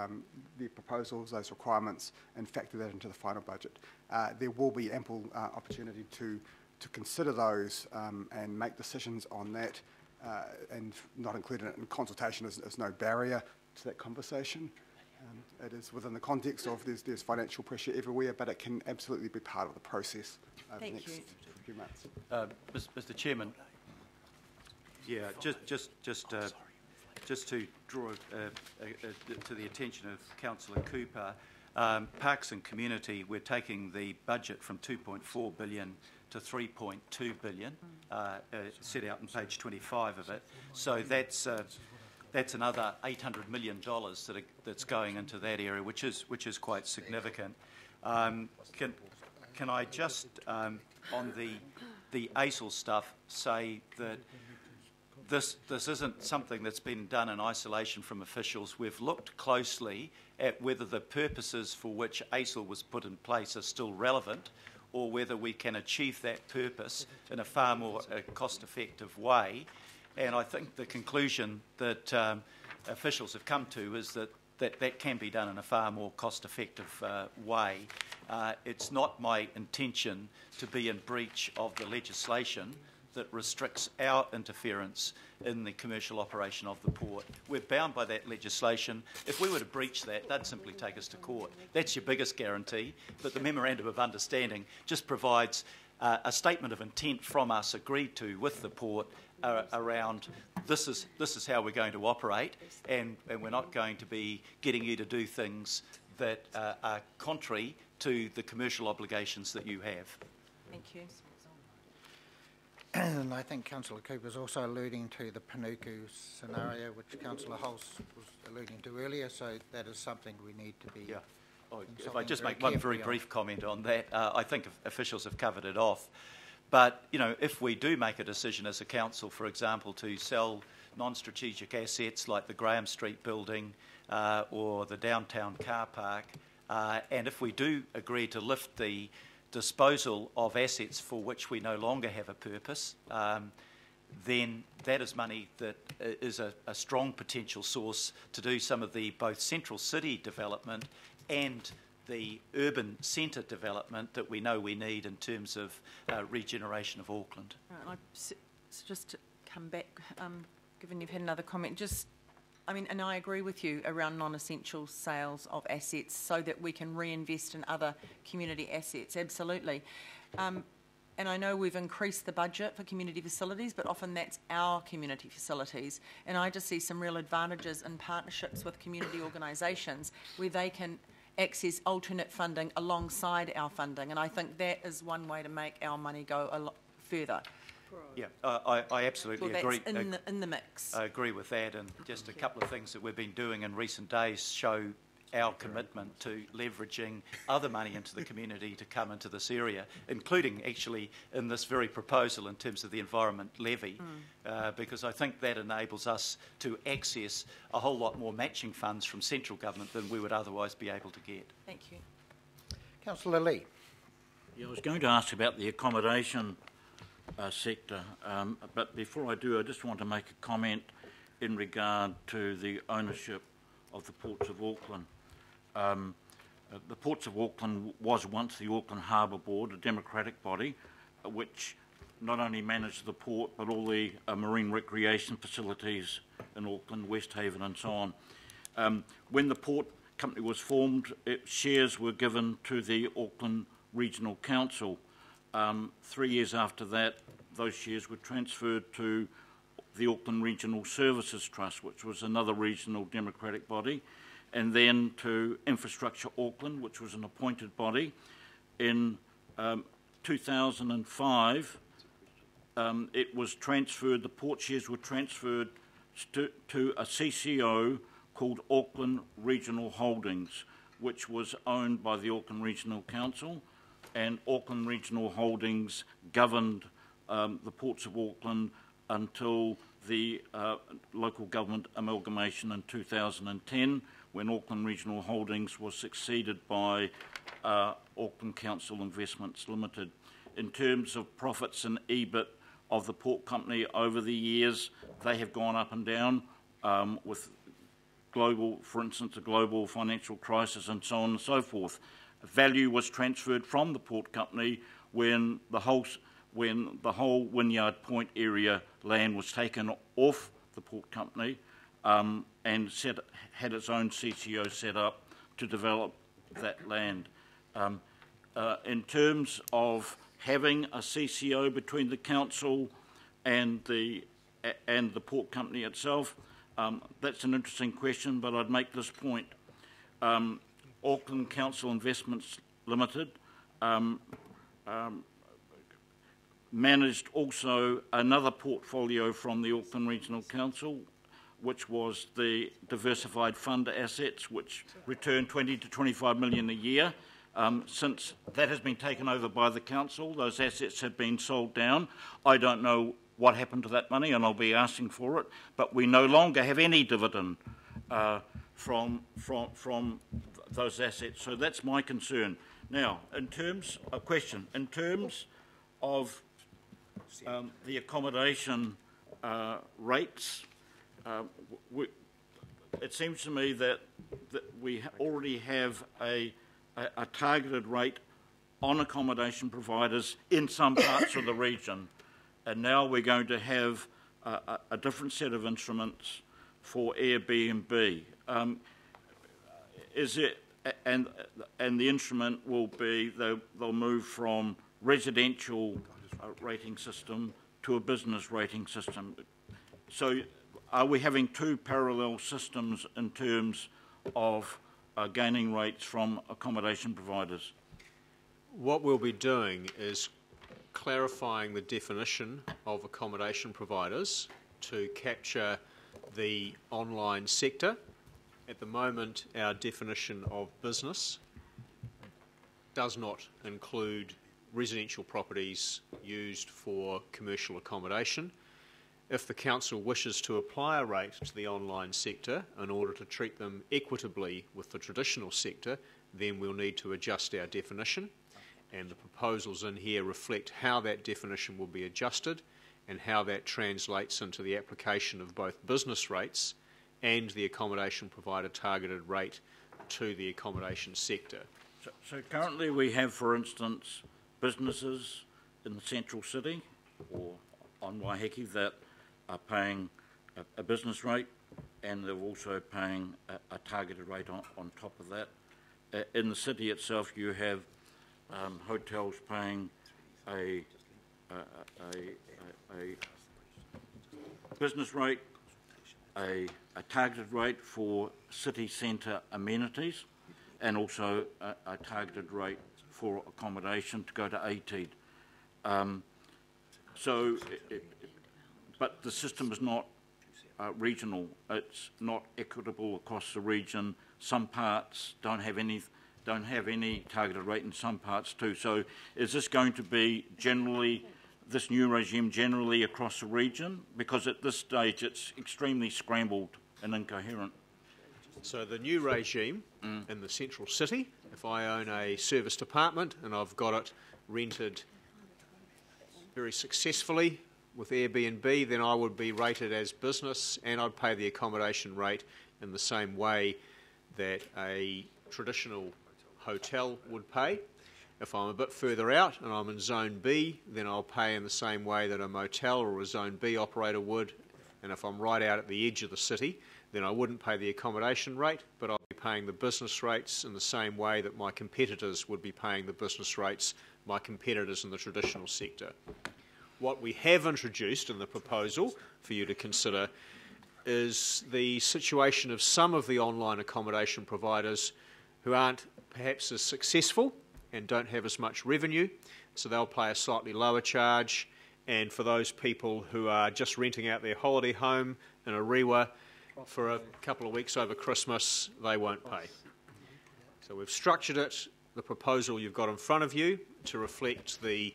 the proposals, those requirements, and factor that into the final budget. There will be ample opportunity to consider those and make decisions on that, and not including it in consultation is no barrier to that conversation. It is within the context of there's financial pressure everywhere, but it can absolutely be part of the process over the next few months. Mr. Chairman, yeah, just to draw to the attention of Councillor Cooper, Parks and Community, we're taking the budget from 2.4 billion to 3.2 billion, set out on page 25 of it. So that's another $800 million that's going into that area, which is quite significant. Can I just on the ACIL stuff say that this isn't something that's been done in isolation from officials. We've looked closely at whether the purposes for which ACIL was put in place are still relevant, or whether we can achieve that purpose in a far more cost-effective way. And I think the conclusion that officials have come to is that can be done in a far more cost-effective way. It's not my intention to be in breach of the legislation that restricts our interference in the commercial operation of the port. We're bound by that legislation. If we were to breach that, they'd simply take us to court. That's your biggest guarantee. But the Memorandum of Understanding just provides a statement of intent from us agreed to with the port around this is how we're going to operate, and we're not going to be getting you to do things that are contrary to the commercial obligations that you have. Thank you. And I think Councillor Cooper's also alluding to the Panuku scenario, which Councillor Hulse was alluding to earlier, so that is something we need to be... Yeah. If I just make one very brief comment on that, I think officials have covered it off. But, you know, if we do make a decision as a council, for example, to sell non-strategic assets like the Graham Street building or the downtown car park, and if we do agree to lift the disposal of assets for which we no longer have a purpose, then that is money that is a strong potential source to do some of the both central city development and the urban centre development that we know we need in terms of regeneration of Auckland. Right, so just to come back, given you've had another comment, and I agree with you around non-essential sales of assets so that we can reinvest in other community assets, absolutely. And I know we've increased the budget for community facilities, but often that's our community facilities. And I just see some real advantages in partnerships with community organisations where they can access alternate funding alongside our funding. And I think that is one way to make our money go a lot further. Yeah, I absolutely agree. In the mix. I agree with that, and just a couple of things that we've been doing in recent days show our commitment to leveraging other money into the community to come into this area, including actually in this very proposal in terms of the environment levy, because I think that enables us to access a whole lot more matching funds from central government than we would otherwise be able to get. Thank you. Councillor Lee. Yeah, I was going to ask about the accommodation sector, but before I do, I just want to make a comment in regard to the ownership of the Ports of Auckland. The Ports of Auckland was once the Auckland Harbour Board, a democratic body, which not only managed the port but all the marine recreation facilities in Auckland, West Haven and so on. When the port company was formed, shares were given to the Auckland Regional Council. 3 years after that, those shares were transferred to the Auckland Regional Services Trust, which was another regional democratic body, and then to Infrastructure Auckland, which was an appointed body. In 2005, it was transferred, the port shares were transferred to a CCO called Auckland Regional Holdings, which was owned by the Auckland Regional Council, and Auckland Regional Holdings governed the ports of Auckland until the local government amalgamation in 2010, when Auckland Regional Holdings was succeeded by Auckland Council Investments Limited. In terms of profits and EBIT of the port company over the years, they have gone up and down with global, for instance, the global financial crisis and so on and so forth. Value was transferred from the port company when the whole Wynyard Point area land was taken off the port company and had its own CCO set up to develop that land. In terms of having a CCO between the council and the port company itself, that's an interesting question, but I'd make this point. Auckland Council Investments Limited managed also another portfolio from the Auckland Regional Council, which was the diversified fund assets, which returned 20 to 25 million a year. Since that has been taken over by the council, those assets have been sold down. I don't know what happened to that money, and I'll be asking for it, but we no longer have any dividend from those assets. So that's my concern. Now, in terms of the accommodation rates, it seems to me that we already have a targeted rate on accommodation providers in some parts of the region, and now we're going to have a different set of instruments for Airbnb. And the instrument will be they'll move from residential rating system to a business rating system. So are we having two parallel systems in terms of gaining rates from accommodation providers? What we'll be doing is clarifying the definition of accommodation providers to capture the online sector. At the moment, our definition of business does not include residential properties used for commercial accommodation. If the council wishes to apply a rate to the online sector in order to treat them equitably with the traditional sector, then we'll need to adjust our definition, and the proposals in here reflect how that definition will be adjusted and how that translates into the application of both business rates and the accommodation provider targeted rate to the accommodation sector. So currently we have, for instance, businesses in the central city or on Waiheke that are paying a business rate, and they're also paying a targeted rate on top of that. In the city itself, you have hotels paying a business rate, a targeted rate for city centre amenities, and also a targeted rate for accommodation to go to ATEED. But the system is not regional. It's not equitable across the region. Some parts don't have any targeted rate, and some parts do. So is this going to be generally, this new regime generally across the region? Because at this stage it's extremely scrambled and incoherent. So the new regime in the central city, if I own a serviced apartment and I've got it rented very successfully with Airbnb, then I would be rated as business and I'd pay the accommodation rate in the same way that a traditional hotel would pay. If I'm a bit further out and I'm in Zone B, then I'll pay in the same way that a motel or a Zone B operator would. And if I'm right out at the edge of the city, then I wouldn't pay the accommodation rate, but I'll be paying the business rates in the same way that my competitors would be paying the business rates, my competitors in the traditional sector. What we have introduced in the proposal for you to consider is the situation of some of the online accommodation providers who aren't perhaps as successful and don't have as much revenue. so they'll pay a slightly lower charge. And for those people who are just renting out their holiday home in a rewa for a couple of weeks over Christmas, they won't pay. So we've structured it, the proposal you've got in front of you, to reflect a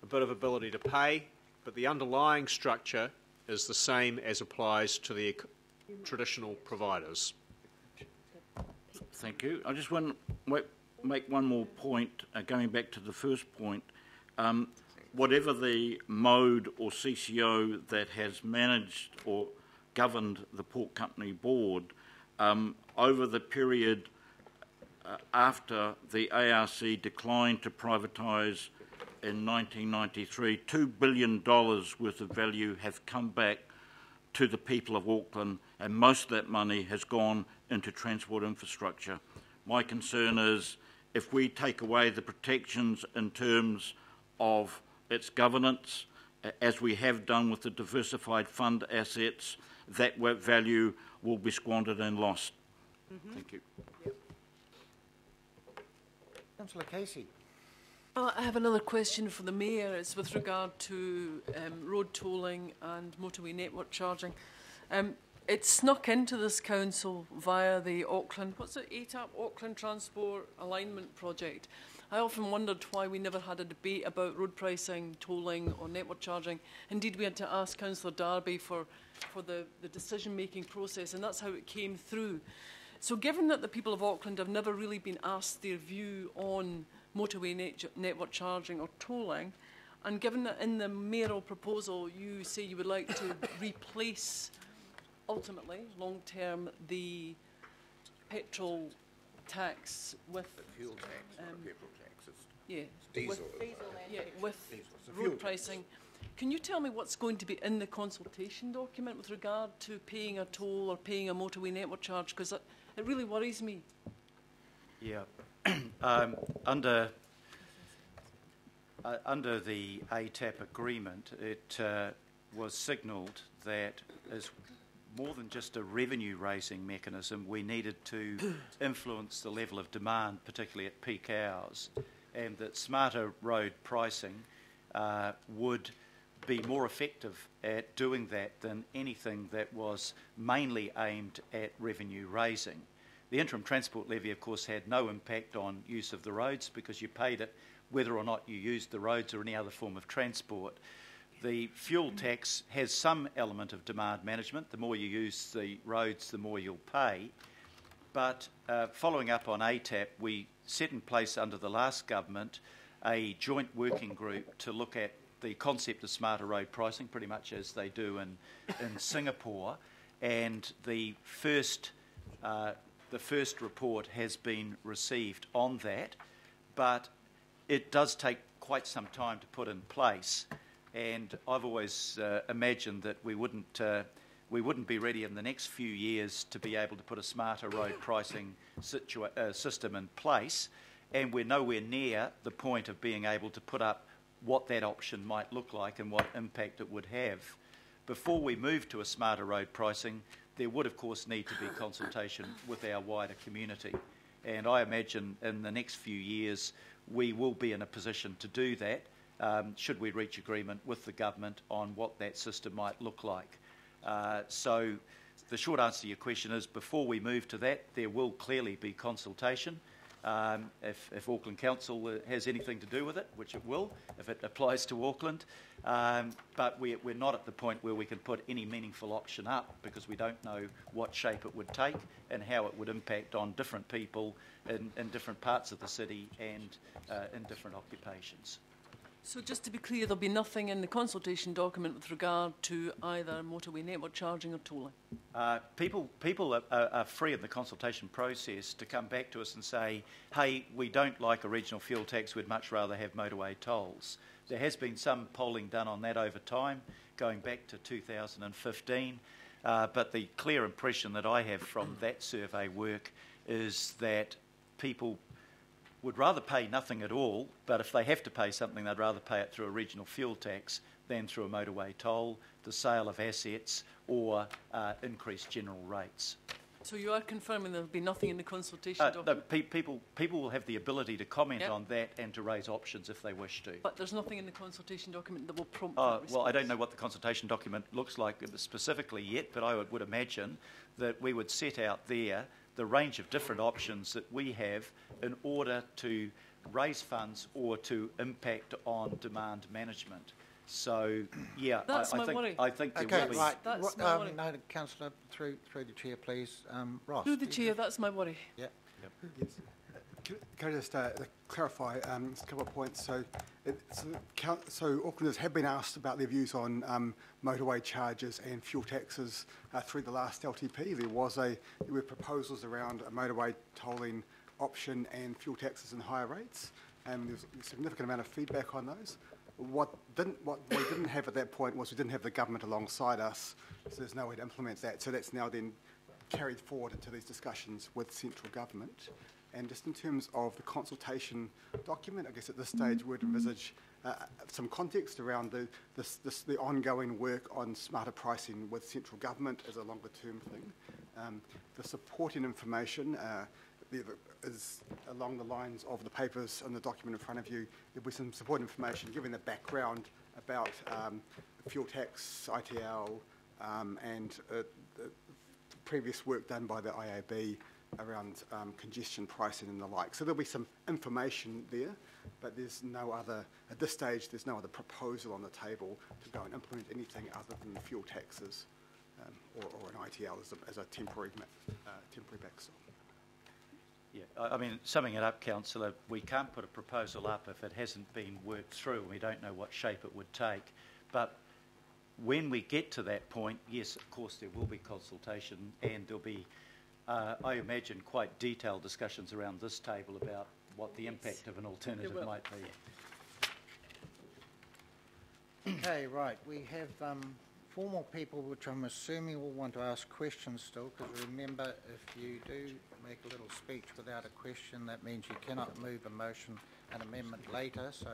bit of ability to pay, but the underlying structure is the same as applies to the traditional providers. Thank you. I just want to make one more point, going back to the first point. Whatever the mode or CCO that has managed or governed the Port Company Board, over the period after the ARC declined to privatise in 1993, $2 billion worth of value have come back to the people of Auckland, and most of that money has gone into transport infrastructure. My concern is if we take away the protections in terms of its governance, as we have done with the diversified fund assets, that value will be squandered and lost. Thank you. Yep. Councillor Casey. I have another question for the Mayor. It's with regard to road tolling and motorway network charging. It snuck into this council via the Auckland, what's it, ATAP, Auckland Transport Alignment Project. I often wondered why we never had a debate about road pricing, tolling or network charging. Indeed, we had to ask Councillor Darby for the decision-making process, and that's how it came through. So given that the people of Auckland have never really been asked their view on motorway network charging or tolling, and given that in the mayoral proposal you say you would like to replace, ultimately, long-term, the petrol tax with... The fuel tax, not a petrol tax, it's yeah, diesel. with road pricing. Can you tell me what's going to be in the consultation document with regard to paying a toll or paying a motorway network charge? Because it really worries me. Yeah. Under the ATAP agreement, it was signalled that as more than just a revenue-raising mechanism, we needed to influence the level of demand, particularly at peak hours, and that smarter road pricing would be more effective at doing that than anything that was mainly aimed at revenue raising. The interim transport levy, of course, had no impact on use of the roads because you paid it whether or not you used the roads or any other form of transport. The fuel tax has some element of demand management. The more you use the roads, the more you'll pay. But following up on ATAP, we set in place under the last government a joint working group to look at the concept of smarter road pricing, pretty much as they do in Singapore. And the first report has been received on that, but it does take quite some time to put in place. And I've always imagined that we wouldn't be ready in the next few years to be able to put a smarter road pricing system in place, and we're nowhere near the point of being able to put up what that option might look like and what impact it would have. Before we move to a smarter road pricing, there would of course need to be consultation with our wider community, and I imagine in the next few years we will be in a position to do that, should we reach agreement with the government on what that system might look like. So the short answer to your question is, before we move to that, there will clearly be consultation. If Auckland Council has anything to do with it, which it will, if it applies to Auckland, but we're not at the point where we can put any meaningful option up because we don't know what shape it would take and how it would impact on different people in different parts of the city and in different occupations. So just to be clear, there'll be nothing in the consultation document with regard to either motorway network charging or tolling? People are free in the consultation process to come back to us and say, hey, we don't like a regional fuel tax, we'd much rather have motorway tolls. There has been some polling done on that over time, going back to 2015, but the clear impression that I have from that survey work is that people would rather pay nothing at all, but if they have to pay something, they'd rather pay it through a regional fuel tax than through a motorway toll, the sale of assets, or increased general rates. So you are confirming there will be nothing in the consultation No, document? people will have the ability to comment Yep. on that and to raise options if they wish to. But there's nothing in the consultation document that will prompt that Well, I response? don't know what the consultation document looks like specifically yet, but I would imagine that we would set out there the range of different options that we have in order to raise funds or to impact on demand management. So, yeah, That's my I think worry. I think there Okay, will be. right. That's my worry. No, Councillor, through the chair, please. Ross. Through the chair, that's my worry. Yeah. Yes. Can I just clarify just a couple of points? So Aucklanders have been asked about their views on motorway charges and fuel taxes through the last LTP. There were proposals around a motorway tolling option and fuel taxes and higher rates. There's a significant amount of feedback on those. What we didn't have at that point was we didn't have the government alongside us, so there's no way to implement that. So that's now then carried forward into these discussions with central government. And just in terms of the consultation document, I guess at this stage we'd envisage some context around the ongoing work on smarter pricing with central government as a longer term thing. The supporting information is along the lines of the papers and the document in front of you. There'll be some support information giving the background about fuel tax, ITL, and the previous work done by the IAB around congestion pricing and the like. So there'll be some information there, but there's no other, at this stage, there's no other proposal on the table to go and implement anything other than the fuel taxes or an ITL as a temporary backstop. Yeah, I mean, summing it up, Councillor, we can't put a proposal up if it hasn't been worked through and we don't know what shape it would take. But when we get to that point, yes, of course, there will be consultation and there'll be, I imagine, quite detailed discussions around this table about what the impact of an alternative might be. Okay, right. We have 4 more people, which I'm assuming will want to ask questions still, because remember, if you do make a little speech without a question, that means you cannot move a motion and amendment later, so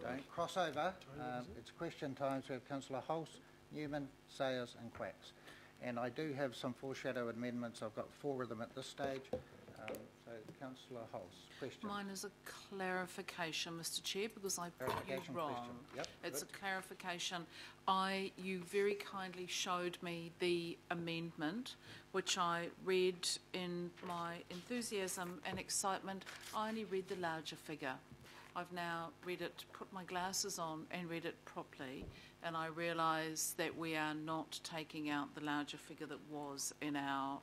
don't cross over. It's question time, so we have Councillor Hulse, Newman, Sayers and Quacks. And I do have some foreshadow amendments. I've got 4 of them at this stage. So, Councillor Hulse, question. Mine is a clarification, Mr Chair, because I put you wrong. Yep, it's good. a clarification. You very kindly showed me the amendment, which I read in my enthusiasm and excitement. I only read the larger figure. I've now read it, put my glasses on and read it properly, and I realise that we are not taking out the larger figure that was in our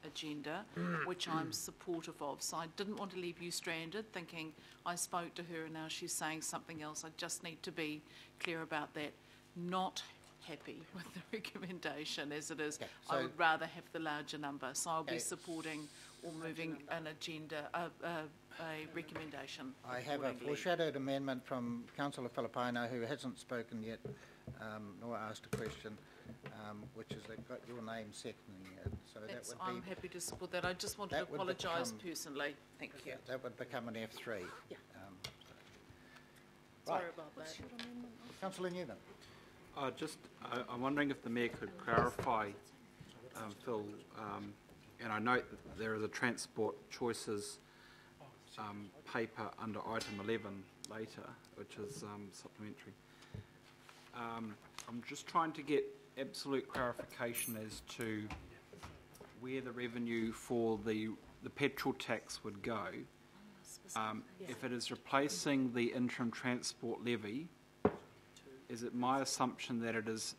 agenda, which I'm supportive of. So I didn't want to leave you stranded thinking I spoke to her and now she's saying something else. I just need to be clear about that. Not happy with the recommendation as it is. Okay, so I would rather have the larger number. So I'll be supporting or moving an agenda, a recommendation. I have a foreshadowed amendment from Councillor Filipino, who hasn't spoken yet, nor asked a question, which is they've got your name seconding it. So that would be, I'm happy to support that. I just want to apologise personally. Thank you. that would become an F3. Yeah. Right. Sorry about that. Councillor Newman. I'm wondering if the Mayor could clarify, Phil, and I note that there is a transport choices paper under item 11 later, which is supplementary. I'm just trying to get absolute clarification as to where the revenue for the petrol tax would go. If it is replacing the interim transport levy, is it my assumption that it is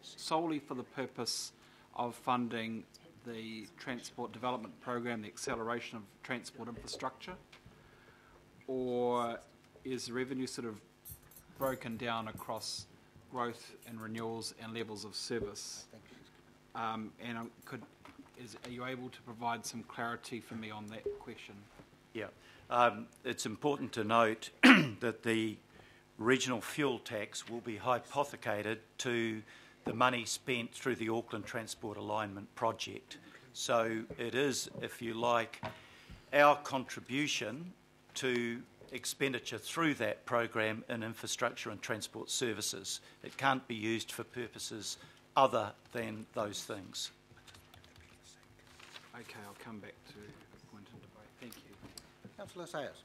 solely for the purpose of funding the transport development program, the acceleration of transport infrastructure? Or is the revenue sort of broken down across growth and renewals and levels of service? Are you able to provide some clarity for me on that question? Yeah, it's important to note that the regional fuel tax will be hypothecated to the money spent through the Auckland Transport Alignment Project. So it is, if you like, our contribution to expenditure through that program in infrastructure and transport services. It can't be used for purposes other than those things. Okay, I'll come back to a point in debate. Thank you. Councillor Sayers.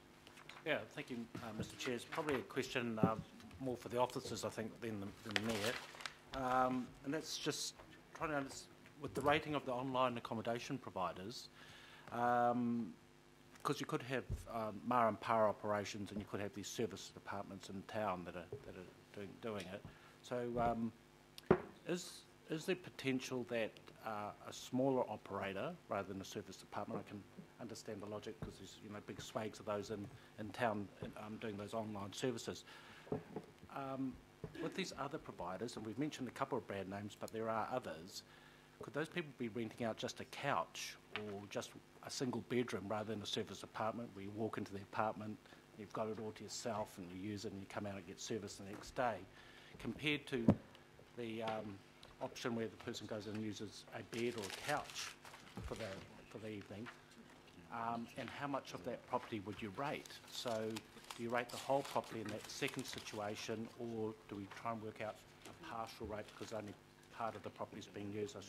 Yeah, thank you, Mr Chair. It's probably a question more for the officers, I think, than the Mayor. And that's just trying to understand, with the rating of the online accommodation providers, because you could have ma and pa operations, and you could have these service departments in town that are doing it. So, is there potential that a smaller operator, rather than a service department, I can understand the logic because there's big swags of those in town doing those online services. With these other providers, and we've mentioned a couple of brand names, but there are others, could those people be renting out just a couch or just a single bedroom rather than a service apartment where you walk into the apartment, you've got it all to yourself and you use it and you come out and get service the next day, compared to the option where the person goes in and uses a bed or a couch for the evening, and how much of that property would you rate? So do you rate the whole property in that second situation, or do we try and work out a partial rate because only part of the property is being used? I'm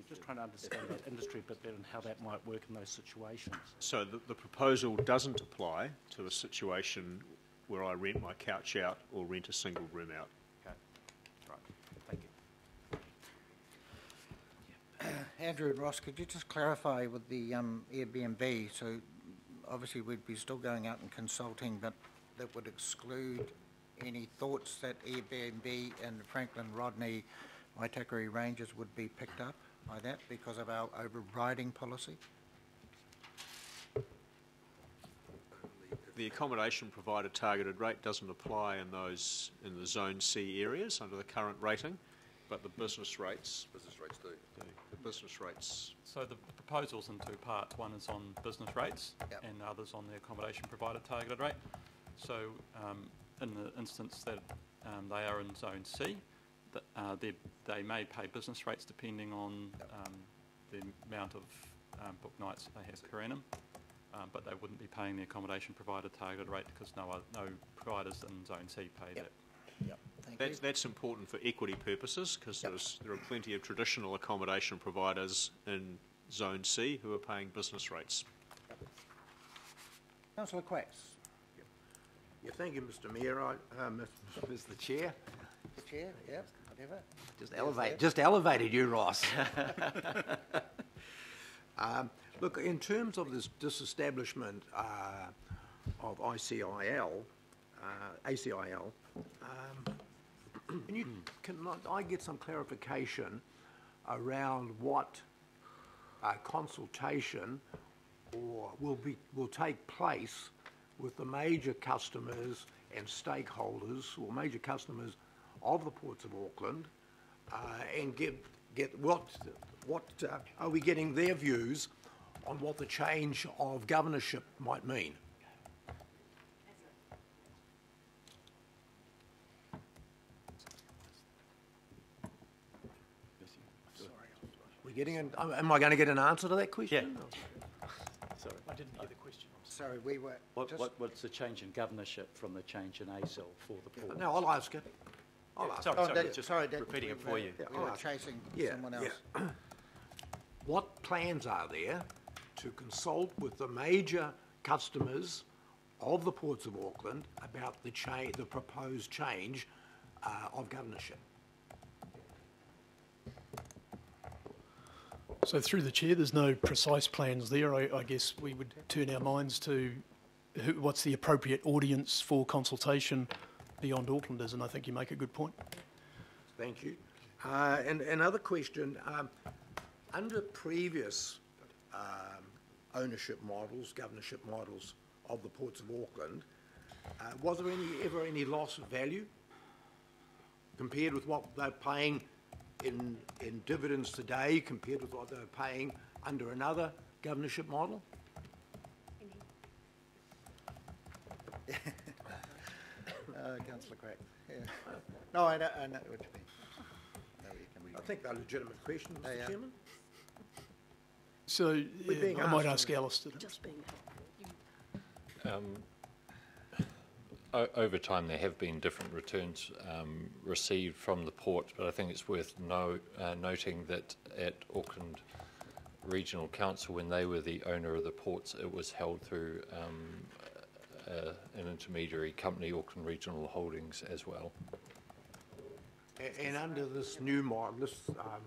just trying to understand that industry a bit better and how that might work in those situations. So the proposal doesn't apply to a situation where I rent my couch out or rent a single room out. Okay, right, thank you. Andrew and Ross, could you just clarify with the Airbnb? So obviously we'd be still going out and consulting, but that would exclude any thoughts that Airbnb and Franklin Rodney Waitakere Ranges would be picked up by that because of our overriding policy? The accommodation provider targeted rate doesn't apply in the Zone C areas under the current rating, but the business rates do. The business rates. So the proposal's in two parts. One is on business rates, and the other's on the accommodation provider targeted rate. So in the instance that they are in Zone C, they may pay business rates depending on the amount of book nights they have per annum, but they wouldn't be paying the accommodation provider targeted rate because no providers in Zone C pay that. Yep. That's important for equity purposes because there are plenty of traditional accommodation providers in Zone C who are paying business rates. Councillor Quacks. Yeah, thank you, Mr Mayor. Mr Chair. The Chair, yeah, whatever. Just elevated you, Ross. Look, in terms of this disestablishment of ACIL, can I get some clarification around what consultation will take place with the major customers and stakeholders, or major customers of the ports of Auckland, and get what are we getting their views on what the change of governorship might mean? Am I going to get an answer to that question? Yeah. Sorry, I didn't hear the question. Sorry, we were. What's the change in governorship from the change in ACIL for the port? No, I'll ask it. Sorry, repeating it for you. We were chasing someone else. Yeah. What plans are there to consult with the major customers of the ports of Auckland about the proposed change of governorship? So through the Chair, there's no precise plans there. I guess we would turn our minds to what's the appropriate audience for consultation beyond Aucklanders, and I think you make a good point. Thank you. And another question, under previous ownership models, governorship models of the ports of Auckland, was there ever any loss of value compared with what they're paying in dividends today compared with what they were paying under another governorship model? Councillor Craig. Yeah. No, I know what you mean. I think they're legitimate questions, Mr Chairman. So I might ask Alistair. Just being over time, there have been different returns received from the port, but I think it's worth noting that at Auckland regional council, when they were the owner of the ports, it was held through an intermediary company, Auckland Regional Holdings, as well. And under this new model,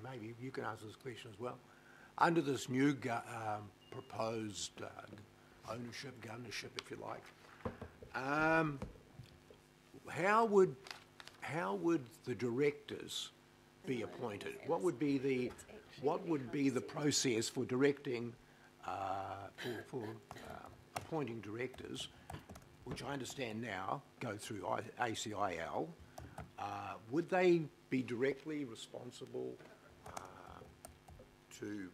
maybe you can answer this question as well. Under this new proposed ownership, governorship, if you like, how would the directors be appointed? What would be the process for directing for appointing directors, which I understand now go through ACIL? Would they be directly responsible to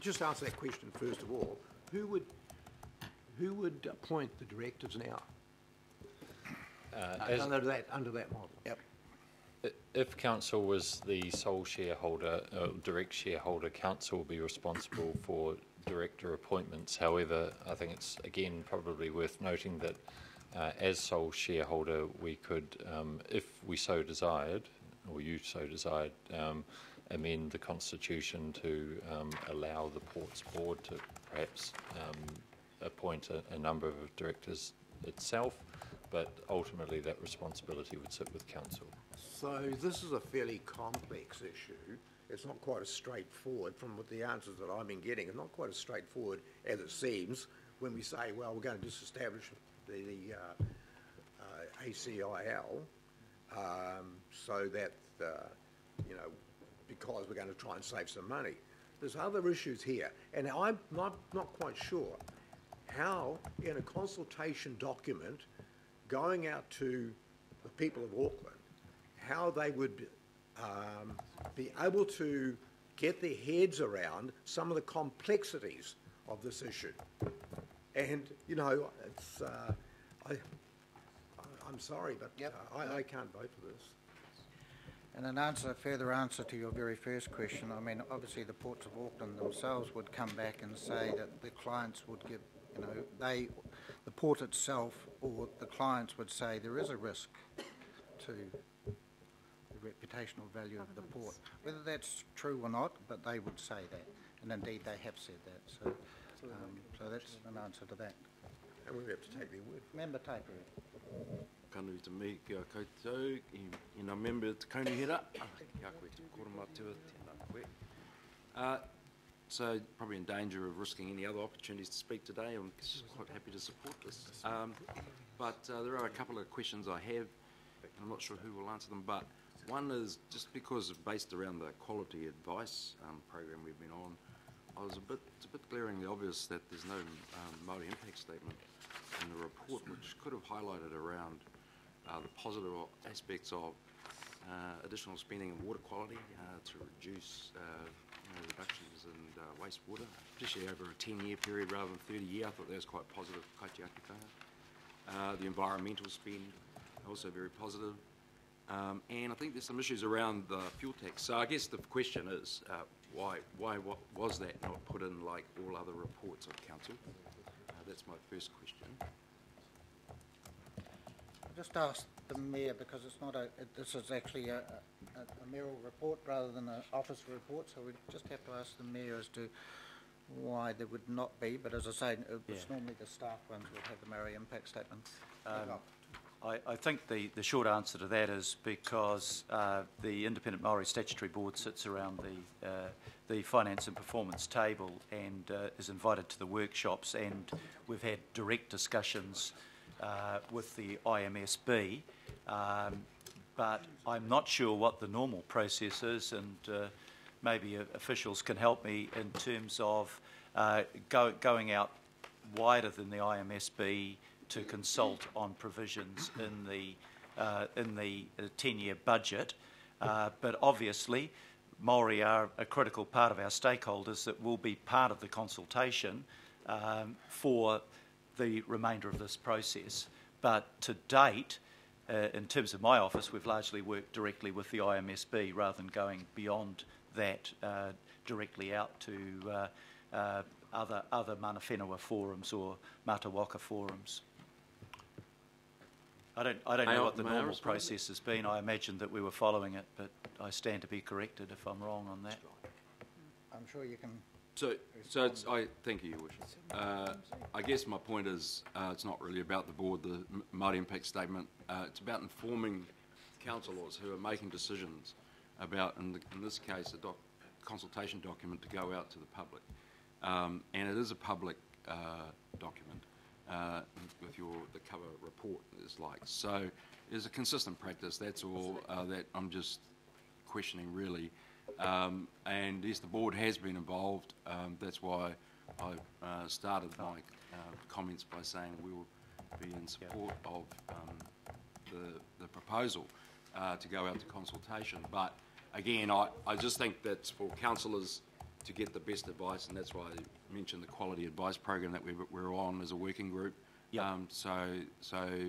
just answer that question first of all. Who would appoint the directors now? Under that model. Yep. If council was the sole shareholder, direct shareholder, council will be responsible for director appointments. However, I think it's again probably worth noting that as sole shareholder, we could, if we so desired, or you so desired, amend the constitution to allow the Ports Board to perhaps appoint a number of directors itself, but ultimately that responsibility would sit with council. So this is a fairly complex issue. It's not quite as straightforward from what the answers that I've been getting. It's not quite as straightforward as it seems when we say, well, we're going to disestablish the ACIL so that, because we're going to try and save some money. There's other issues here, and I'm not quite sure how, in a consultation document going out to the people of Auckland, how they would be able to get their heads around some of the complexities of this issue. And, it's, I'm sorry, but I can't vote for this. And a further answer to your very first question, I mean, obviously the Ports of Auckland themselves would come back and say that the clients would give, the port itself or the clients would say there is a risk to the reputational value of the port. Whether that's true or not, but they would say that, and indeed they have said that. So, so that's an answer to that. And we have to take their word. Member Taipere. Kanui te me ki a koutou, I ngā member te kaunihera. Kia koe te koromatua, tēnā koe. So probably in danger of risking any other opportunities to speak today. I'm quite happy to support this. But there are a couple of questions I have, and I'm not sure who will answer them, but one is just because based around the quality advice program we've been on, it's a bit glaringly obvious that there's no Māori impact statement in the report, which could have highlighted around the positive aspects of additional spending in water quality to reduce reductions in wastewater, especially over a 10-year period rather than 30-year. I thought that was quite positive. The environmental spend, also very positive. And I think there's some issues around the fuel tax. So I guess the question is, why was that not put in like all other reports of council? That's my first question. I'll just ask the Mayor, because it's not this is actually a mayoral report rather than an office report, so we just have to ask the Mayor as to why there would not be, but as I say, it's normally the staff ones would have the Māori impact statement. I think the short answer to that is because the Independent Māori Statutory Board sits around the finance and performance table and is invited to the workshops, and we've had direct discussions with the IMSB, but I'm not sure what the normal process is, and maybe officials can help me in terms of going out wider than the IMSB to consult on provisions in the 10-year budget. But obviously, Māori are a critical part of our stakeholders that will be part of the consultation for the remainder of this process. But to date, in terms of my office, we've largely worked directly with the IMSB rather than going beyond that directly out to other mana whenua forums or Matawaka forums. I don't know what the normal process has been. I imagine that we were following it, but I stand to be corrected if I'm wrong on that. I'm sure you can. So thank you, Your Worship. I guess my point is it's not really about the board, the Māori impact statement. It's about informing councillors who are making decisions about, in this case, a consultation document to go out to the public. And it is a public document with the cover report is like. So it's a consistent practice. That's all that I'm just questioning, really. And yes, the board has been involved. That's why I started my comments by saying we will be in support of the proposal to go out to consultation. But again, I just think that's for councillors to get the best advice, and that's why I mentioned the quality advice program that we're on as a working group. Yep. So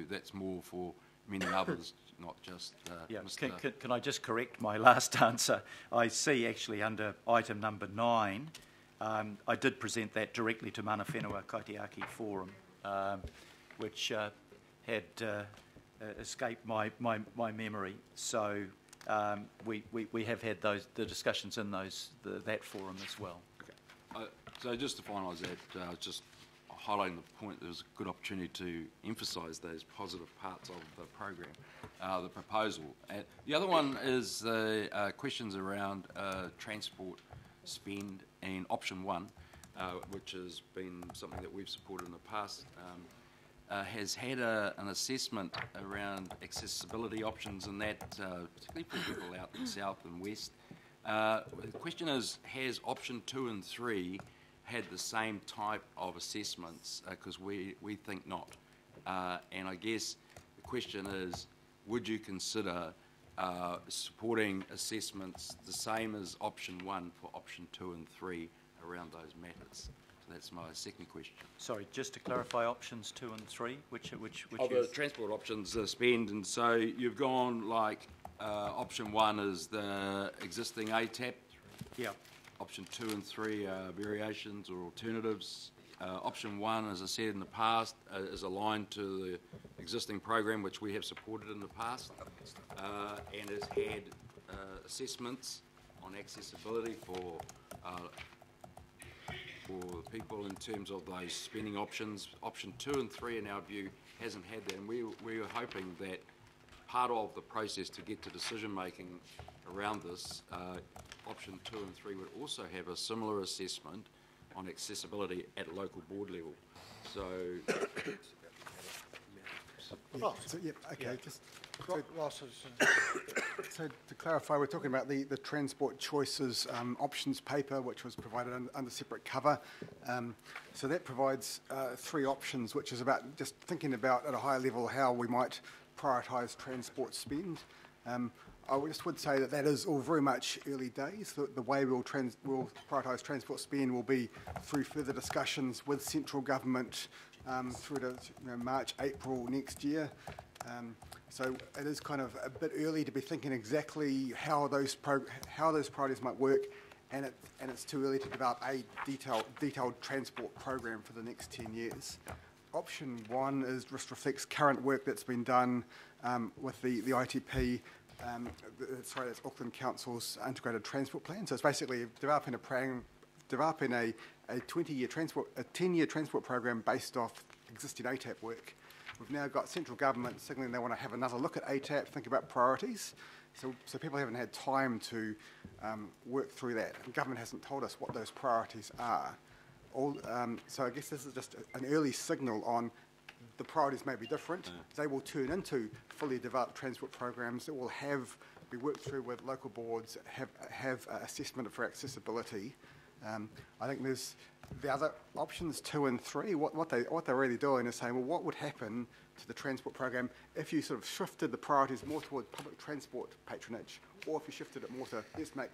that's more for many others, not just Mr. Can I just correct my last answer? I see actually under item number 9, I did present that directly to Mana Whenua Kaitiaki Forum, which had escaped my memory. So we have had the discussions in that forum as well. Okay. So just to finalise that, just highlighting the point, there's a good opportunity to emphasise those positive parts of the program, the proposal. The other one is the questions around transport spend and option 1, which has been something that we've supported in the past, has had an assessment around accessibility options, and that particularly for people out in the south and west. The question is, has option 2 and 3 had the same type of assessments? Because we think not. And I guess the question is, would you consider supporting assessments the same as option 1 for option 2 and 3 around those matters? So that's my second question. Sorry, just to clarify, options 2 and 3, which the transport options spend, and so you've gone like option 1 is the existing ATAP. Yeah. Option 2 and 3 are variations or alternatives. Option 1, as I said in the past, is aligned to the existing program which we have supported in the past, and has had assessments on accessibility for people in terms of those spending options. Option 2 and 3, in our view, hasn't had that, and we are hoping that part of the process to get to decision making around this, option 2 and 3 would also have a similar assessment on accessibility at local board level. So, So to clarify, we're talking about the transport choices options paper, which was provided under separate cover. So that provides 3 options, which is about just thinking about at a higher level how we might prioritise transport spend. I just would say that is all very much early days. The way we'll prioritise transport spend will be through further discussions with central government through to March, April next year. So it is kind of a bit early to be thinking exactly how those priorities might work, and it's too early to develop a detailed transport program for the next 10 years. Option 1 just reflects current work that's been done with the ITP. That's Auckland Council's integrated transport plan. So it's basically developing a 10-year transport program based off existing ATAP work. We've now got central government signalling they want to have another look at ATAP, think about priorities. So people haven't had time to work through that. And government hasn't told us what those priorities are. So I guess this is just an early signal on the priorities may be different. They will turn into fully developed transport programs that will be worked through with local boards, have assessment for accessibility. I think there's the other options 2 and 3. What they're really doing is saying, well, what would happen to the transport program if you sort of shifted the priorities more towards public transport patronage, or if you shifted it more to let's make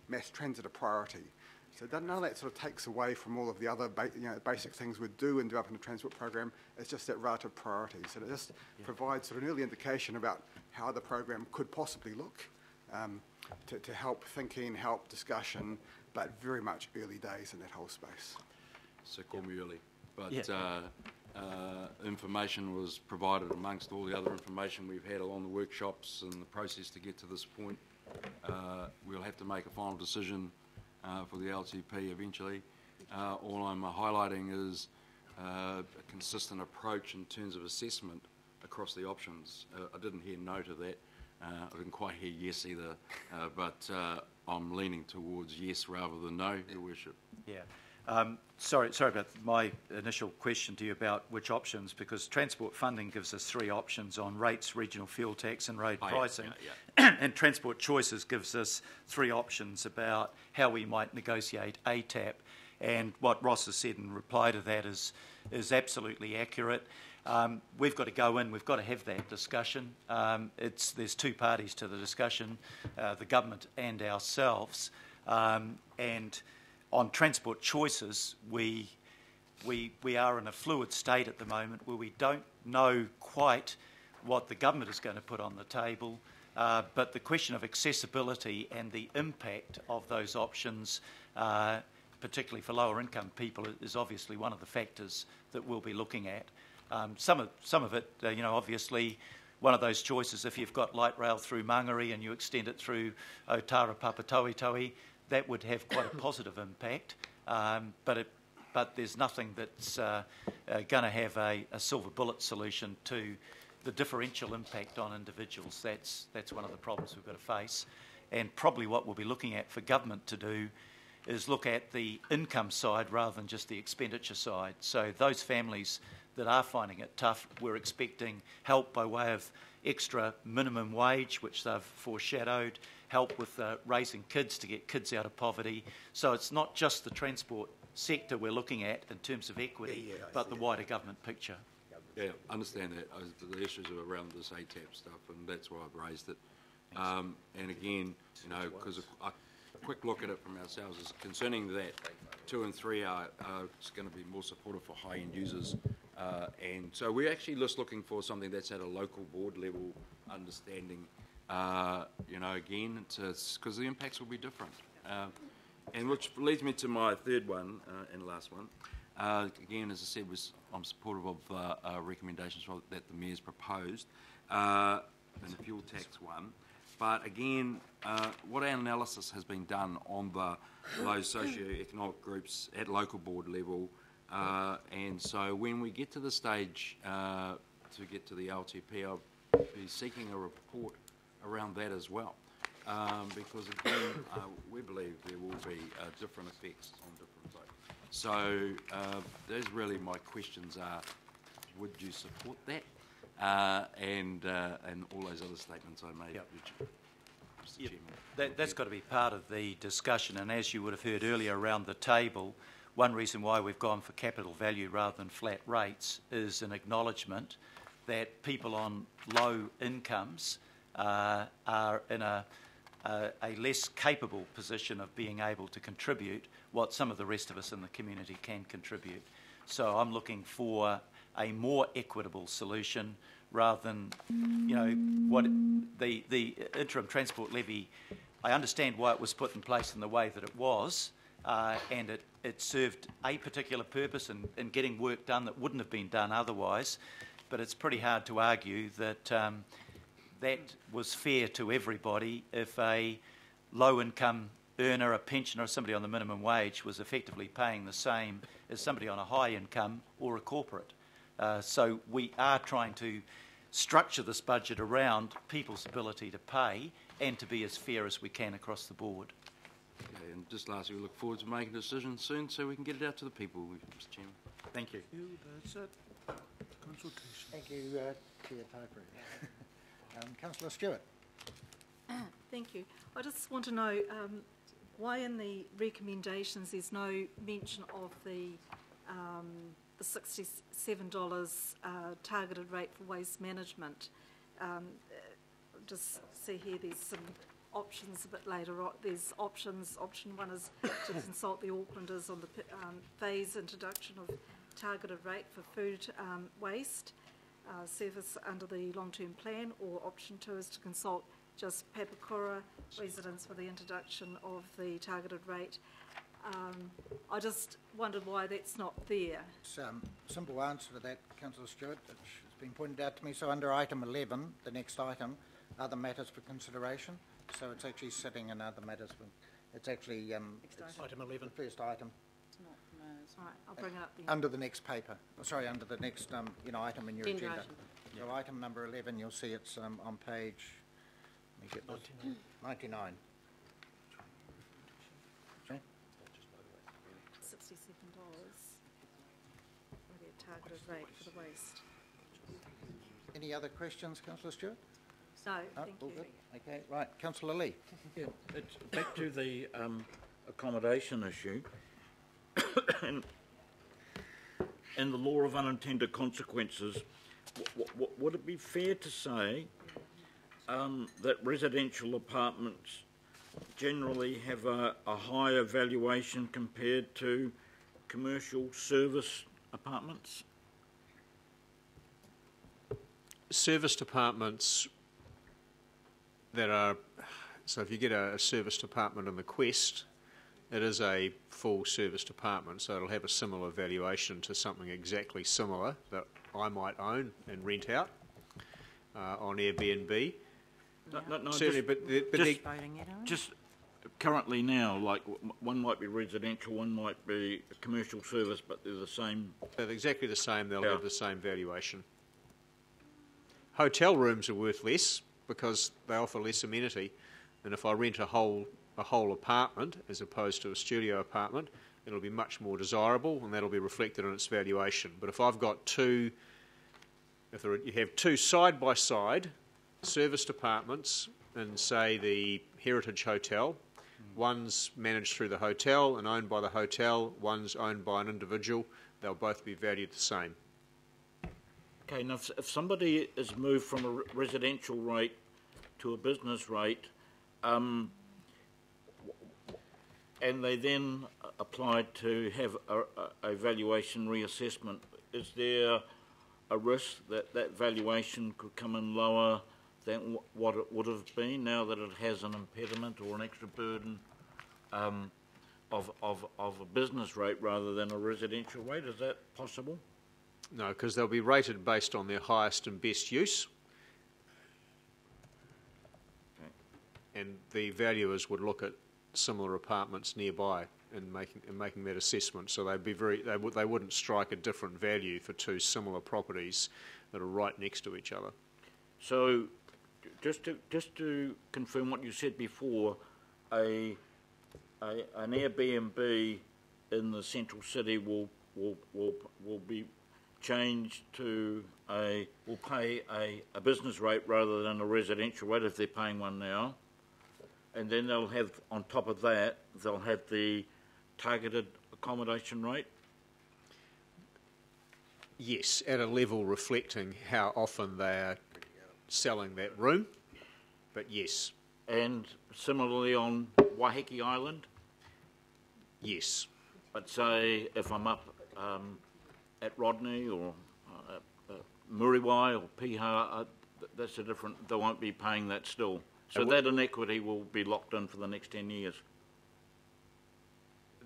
mass transit a priority. So none of that sort of takes away from all of the other basic things we do in developing a transport program. It's just that relative priorities. And it just provides sort of an early indication about how the program could possibly look to help thinking, help discussion, but very much early days in that whole space. So call me early. But information was provided amongst all the other information we've had along the workshops and the process to get to this point. We'll have to make a final decision for the LTP eventually. All I'm highlighting is a consistent approach in terms of assessment across the options. I didn't hear no to that. I didn't quite hear yes either, but I'm leaning towards yes rather than no, Your Worship. Yeah. Sorry about my initial question to you about which options, because transport funding gives us 3 options on rates, regional fuel tax and road pricing. And transport choices gives us 3 options about how we might negotiate ATAP. And what Ross has said in reply to that is absolutely accurate. We've got to go in, we've got to have that discussion. There's 2 parties to the discussion, the government and ourselves. And on transport choices, we are in a fluid state at the moment where we don't know quite what the government is going to put on the table, but the question of accessibility and the impact of those options, particularly for lower income people, is obviously one of the factors that we'll be looking at. Some of it, obviously, one of those choices, if you've got light rail through Mangere and you extend it through Otara Papatoetoe, that would have quite a positive impact. But there's nothing that's going to have a silver bullet solution to the differential impact on individuals. That's one of the problems we've got to face. And probably what we'll be looking at for government to do is look at the income side rather than just the expenditure side. So those families that are finding it tough, we're expecting help by way of extra minimum wage, which they've foreshadowed, help with raising kids to get kids out of poverty. So it's not just the transport sector we're looking at in terms of equity, but the wider government picture. Yeah, I understand that. The issues are around this ATAP stuff, and that's why I've raised it. And again, because a quick look at it from ourselves is concerning that 2 and 3 are going to be more supportive for high-end users. And so we're actually just looking for something that's at a local board level understanding, again, because the impacts will be different. And which leads me to my third one and last one. Again, as I said, I'm supportive of recommendations that the Mayor's proposed in the fuel tax one. But again, what our analysis has been done on those socio-economic groups at local board level, and so when we get to the stage to get to the LTP, I'll be seeking a report around that as well. Because again, we believe there will be different effects on different votes. So those really my questions are, would you support that? And all those other statements I made, Mr. Chairman. That's got to be part of the discussion, and as you would have heard earlier around the table, one reason why we've gone for capital value rather than flat rates is an acknowledgement that people on low incomes are in a less capable position of being able to contribute what some of the rest of us in the community can contribute. So I'm looking for a more equitable solution rather than, what the interim transport levy. I understand why it was put in place in the way that it was, and it served a particular purpose in getting work done that wouldn't have been done otherwise, but it's pretty hard to argue that that was fair to everybody if a low-income earner, a pensioner, or somebody on the minimum wage was effectively paying the same as somebody on a high income or a corporate. So we are trying to structure this budget around people's ability to pay and to be as fair as we can across the board. Okay, and just lastly, we look forward to making a decision soon so we can get it out to the people, Mr. Chairman. Thank you. That's it. Consultation. Thank you, Chair Taipei. Councillor Stewart. Thank you. I just want to know why in the recommendations there's no mention of the $67 targeted rate for waste management. Just see here there's some options a bit later on. There's options. Option 1 is to consult the Aucklanders on the phase introduction of targeted rate for food waste service under the long-term plan, or option 2 is to consult just Papakura residents for the introduction of the targeted rate. I just wondered why that's not there. Simple answer to that, Councillor Stewart. It's been pointed out to me. So under item 11, the next item, other matters for consideration. So it's actually sitting in other matters for It's actually Item 11. the first item. It's not, no, it's All right, I'll bring it up then. Under the next paper, sorry, under the next, item in your Agenda agenda. item. So item number 11, you'll see it's on page, let me get this, 99. Okay. $67 would be a targeted rate for the waste. Any other questions, Councillor Stewart? No, No, thank all you. good. Okay, right, Councillor Lee. Yeah, it's back to the accommodation issue. In the law of unintended consequences, would it be fair to say that residential apartments generally have a higher valuation compared to commercial service apartments? Serviced apartments that are, so if you get a serviced apartment in the Quest, it is a full serviced apartment, so it'll have a similar valuation to something exactly similar that I might own and rent out on Airbnb. No, Certainly, just currently now, like one might be residential, one might be a commercial service, but they're the same. They're exactly the same. They'll have the same valuation. Hotel rooms are worth less because they offer less amenity, and if I rent a whole apartment as opposed to a studio apartment, it'll be much more desirable, and that'll be reflected in its valuation. But if I've got you have two side-by-side serviced apartments in, say, the Heritage Hotel, one's managed through the hotel and owned by the hotel, one's owned by an individual, they'll both be valued the same. Okay, now if somebody is moved from a residential rate to a business rate, and they then applied to have a valuation reassessment, is there a risk that that valuation could come in lower than what it would have been now that it has an impediment or an extra burden of a business rate rather than a residential rate? Is that possible? No, because they'll be rated based on their highest and best use. Okay. And the valuers would look at similar apartments nearby and making that assessment. So they wouldn't strike a different value for two similar properties that are right next to each other. So, just to confirm what you said before, an Airbnb in the central city will be changed to will pay a business rate rather than a residential rate if they're paying one now, and then they'll have, on top of that, they'll have the targeted accommodation rate? Yes, at a level reflecting how often they are selling that room, but yes. And similarly on Waiheke Island? Yes. But say if I'm up at Rodney or Muriwai or Piha, that's a different, they won't be paying that still. So that inequity will be locked in for the next 10 years.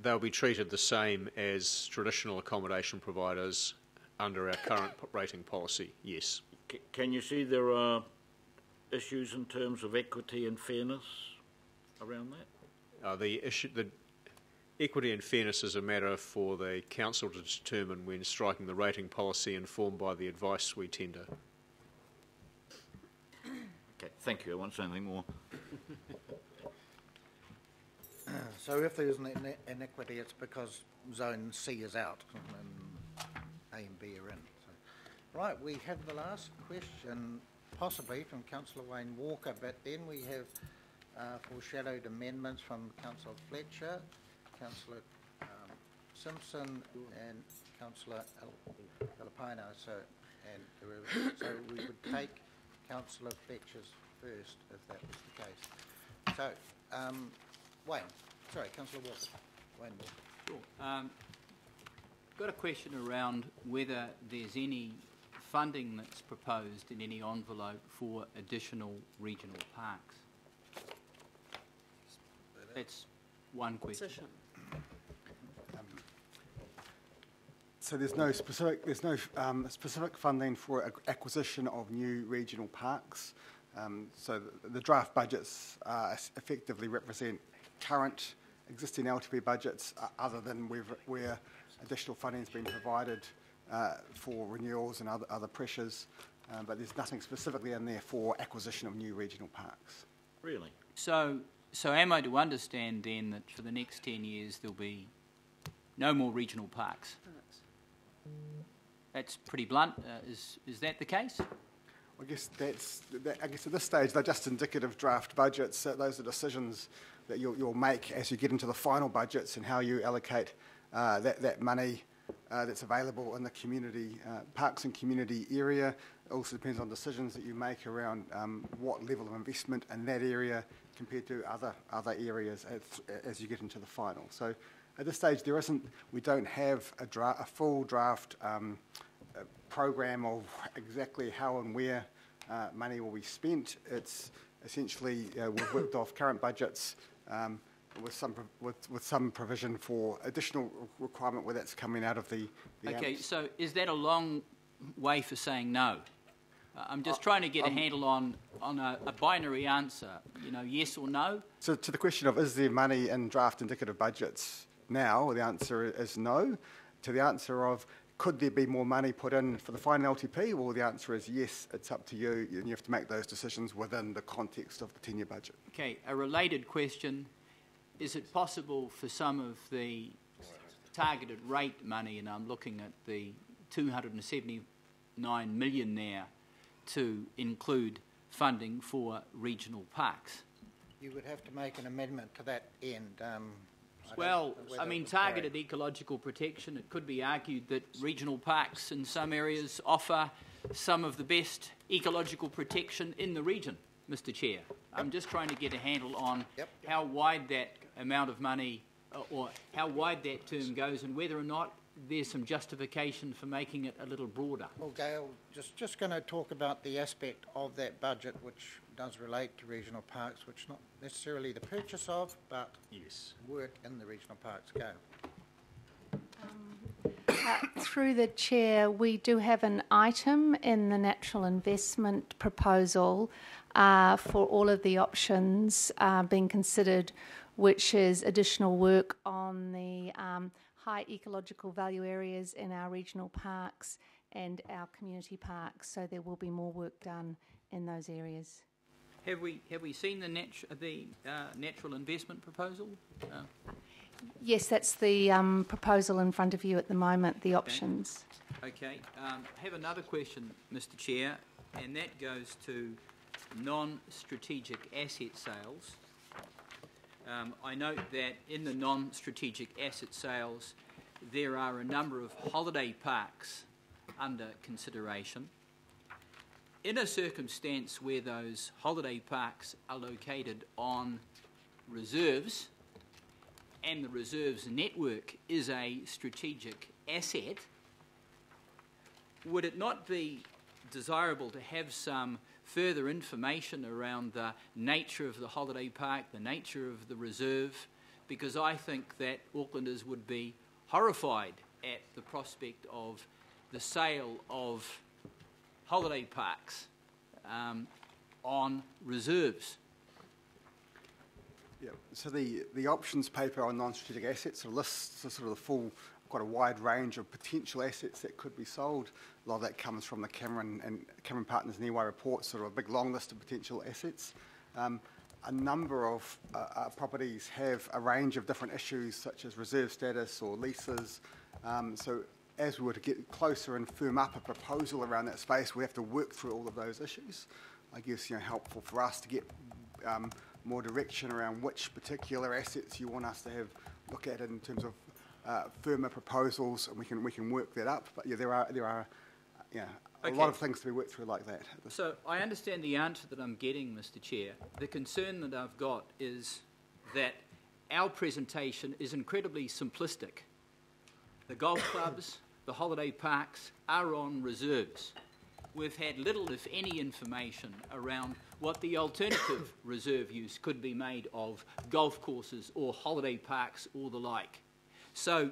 They'll be treated the same as traditional accommodation providers under our current rating policy, yes. Can you see there are issues in terms of equity and fairness around that? The equity and fairness is a matter for the council to determine when striking the rating policy, informed by the advice we tender. Okay, thank you. I won't say anything more. So if there's an inequity, it's because Zone C is out and A and B are in. So, right, we have the last question, possibly from Councillor Wayne Walker, but then we have foreshadowed amendments from Councillor Fletcher, Councillor Simpson and Councillor Filipino. So we would take Councillor Fletcher's first, if that was the case. So, Wayne, sorry, Councillor Walker. Wayne Walker. Sure. Got a question around whether there's any funding that's proposed in any envelope for additional regional parks. That's one question. So there's no specific funding for acquisition of new regional parks. So the draft budgets effectively represent current existing LTP budgets, other than where additional funding has been provided for renewals and other pressures, but there's nothing specifically in there for acquisition of new regional parks. Really? So am I to understand then that for the next 10 years there'll be no more regional parks? That's pretty blunt. Is that the case? I guess I guess at this stage they're just indicative draft budgets. Those are decisions that you'll make as you get into the final budgets and how you allocate that money that's available in the community parks and community area. It also depends on decisions that you make around what level of investment in that area compared to other areas as you get into the final. So at this stage we don't have a full draft program of exactly how and where money will be spent. It's essentially we've worked off current budgets with some provision for additional requirement where that's coming out of the Okay, so is that a long way for saying no? I'm just trying to get a handle on a binary answer, yes or no. So to the question of is there money in draft indicative budgets now, the answer is no. To the answer of could there be more money put in for the final LTP, well, the answer is yes, it's up to you, and you have to make those decisions within the context of the 10-year budget. Okay, a related question. Is it possible for some of the targeted rate money, and I'm looking at the 279 million there, to include funding for regional parks? You would have to make an amendment to that end. Targeted ecological protection, it could be argued that regional parks in some areas offer some of the best ecological protection in the region, Mr. Chair. I'm just trying to get a handle on how wide that amount of money or how wide that term goes and whether or not there's some justification for making it a little broader. Well, Gail, just going to talk about the aspect of that budget which does relate to regional parks, which not necessarily the purchase of, but work in the regional parks. Gail. Through the Chair, we do have an item in the natural investment proposal for all of the options being considered, which is additional work on the high ecological value areas in our regional parks and our community parks. So there will be more work done in those areas. Have we seen the natural investment proposal? Yes, that's the proposal in front of you at the moment, the options. Okay. I have another question, Mr. Chair, and that goes to non-strategic asset sales. I note that in the non-strategic asset sales, there are a number of holiday parks under consideration. In a circumstance where those holiday parks are located on reserves and the reserves network is a strategic asset, would it not be desirable to have some further information around the nature of the holiday park, the nature of the reserve, because I think that Aucklanders would be horrified at the prospect of the sale of holiday parks on reserves. Yeah, so the options paper on non-strategic assets lists sort of the full, quite a wide range of potential assets that could be sold. A lot of that comes from the Cameron Partners and EY reports, sort of a big long list of potential assets. A number of properties have a range of different issues, such as reserve status or leases. So as we were to get closer and firm up a proposal around that space, we have to work through all of those issues. I guess helpful for us to get more direction around which particular assets you want us to have look at in terms of firmer proposals, and we can work that up. But yeah, there are a lot of things to be worked through like that. So I understand the answer that I'm getting, Mr. Chair. The concern that I've got is that our presentation is incredibly simplistic. The golf clubs, the holiday parks are on reserves. We've had little, if any, information around what the alternative reserve use could be made of golf courses or holiday parks or the like. So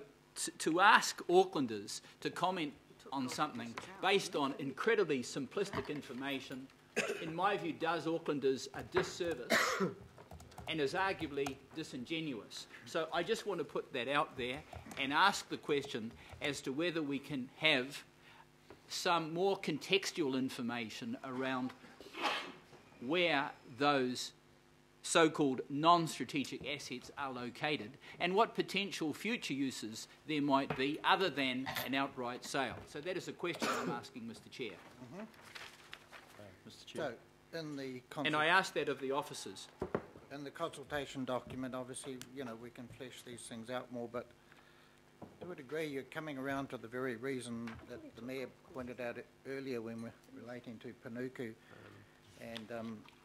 to ask Aucklanders to comment on something based on incredibly simplistic information, in my view, does Aucklanders a disservice and is arguably disingenuous. So I just want to put that out there and ask the question as to whether we can have some more contextual information around where those so-called non-strategic assets are located and what potential future uses there might be other than an outright sale. So that is a question I'm asking, Mr. Chair. Mr. Chair. So, in the And I ask that of the officers. in the consultation document, obviously, we can flesh these things out more, but to a degree, you're coming around to the very reason that the Mayor pointed out earlier when we're relating to Panuku, and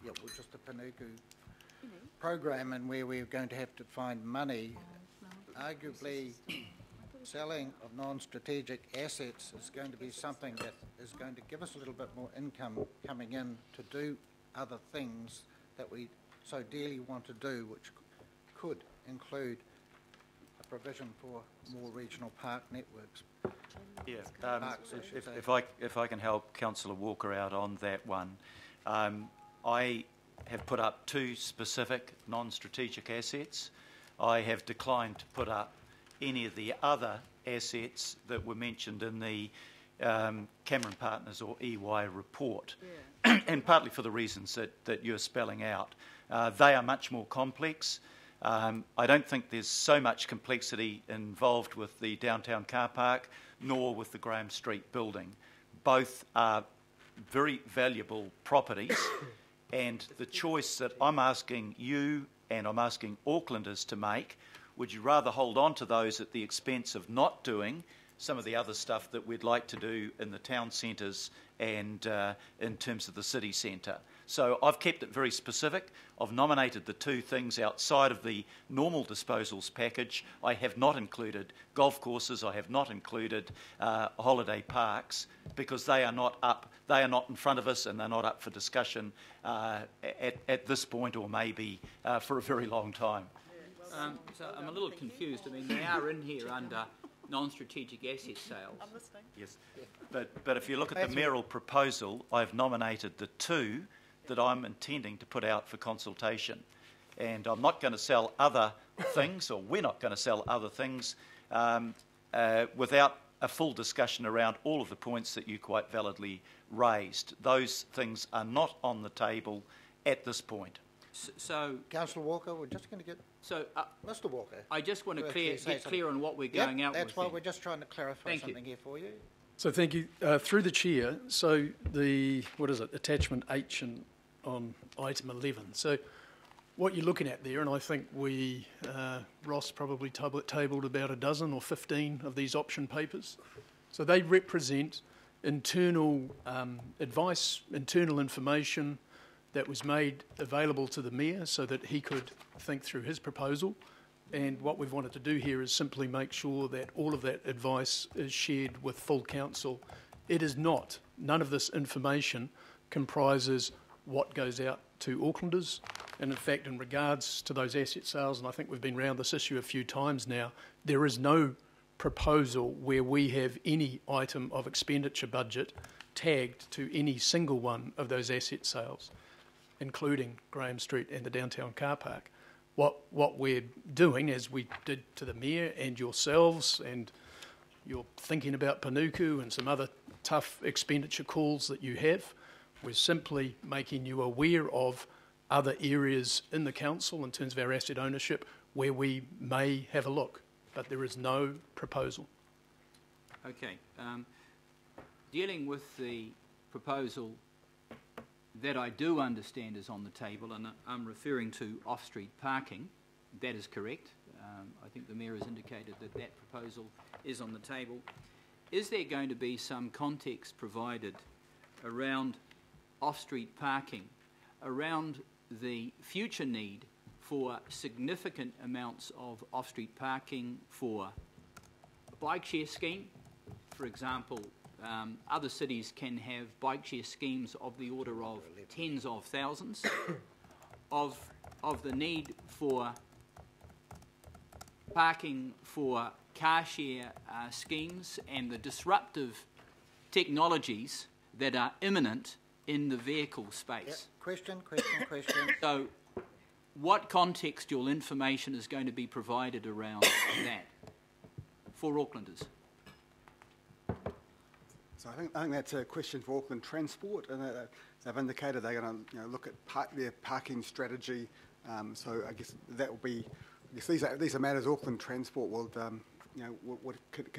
it was just the Panuku program and where we're going to have to find money. Arguably, selling of non-strategic assets is going to be something that is going to give us a little bit more income coming in to do other things that we so dearly want to do, which could include a provision for more regional park networks. Yeah, Parks, I should say. if I can help Councillor Walker out on that one, I have put up 2 specific non-strategic assets. I have declined to put up any of the other assets that were mentioned in the Cameron Partners or EY report, and partly for the reasons that you're spelling out. They are much more complex. I don't think there's so much complexity involved with the downtown car park, nor with the Graham Street building. Both are very valuable properties, and the choice that I'm asking you and I'm asking Aucklanders to make, would you rather hold on to those at the expense of not doing some of the other stuff that we'd like to do in the town centres and in terms of the city centre? So I've kept it very specific. I've nominated the 2 things outside of the normal disposals package. I have not included golf courses. I have not included holiday parks because they are not up. They are not in front of us, and they're not up for discussion at this point, or maybe for a very long time. So I'm a little confused. I mean, they are in here under non-strategic asset sales. I'm listening. Yes, but if you look at the mayoral proposal, I've nominated the 2 that I'm intending to put out for consultation. And I'm not going to sell other things, or we're not going to sell other things without a full discussion around all of the points that you quite validly raised. Those things are not on the table at this point. So, Councillor Walker, we're just going to get Mr. Walker. I just want to get clear on what we're going out with. That's why we're just trying to clarify something here for you. So thank you. Through the Chair, so the, attachment H on item 11. So what you're looking at there, and I think Ross probably tabled about a dozen or 15 of these option papers. So they represent internal advice, internal information that was made available to the Mayor so that he could think through his proposal. And what we've wanted to do here is simply make sure that all of that advice is shared with full council. It is not, none of this information comprises what goes out to Aucklanders. And in fact, in regards to those asset sales, and I think we've been round this issue a few times now, there is no proposal where we have any item of expenditure budget tagged to any single one of those asset sales, including Graham Street and the downtown car park. What we're doing, as we did to the Mayor and yourselves, and you're thinking about Panuku and some other tough expenditure calls that you have, we're simply making you aware of other areas in the council in terms of our asset ownership where we may have a look, but there is no proposal. Okay. Dealing with the proposal that I do understand is on the table, and I'm referring to off-street parking, that is correct. I think the Mayor has indicated that that proposal is on the table. Is there going to be some context provided around off-street parking, around the future need for significant amounts of off-street parking for a bike share scheme? For example, other cities can have bike share schemes of the order of tens of thousands, of the need for parking for car share schemes and the disruptive technologies that are imminent in the vehicle space. Yep. Question. So what contextual information is going to be provided around that for Aucklanders? So I think that's a question for Auckland Transport, and they've indicated they're going to look at their parking strategy. So I guess that will be. I guess these are matters Auckland Transport will can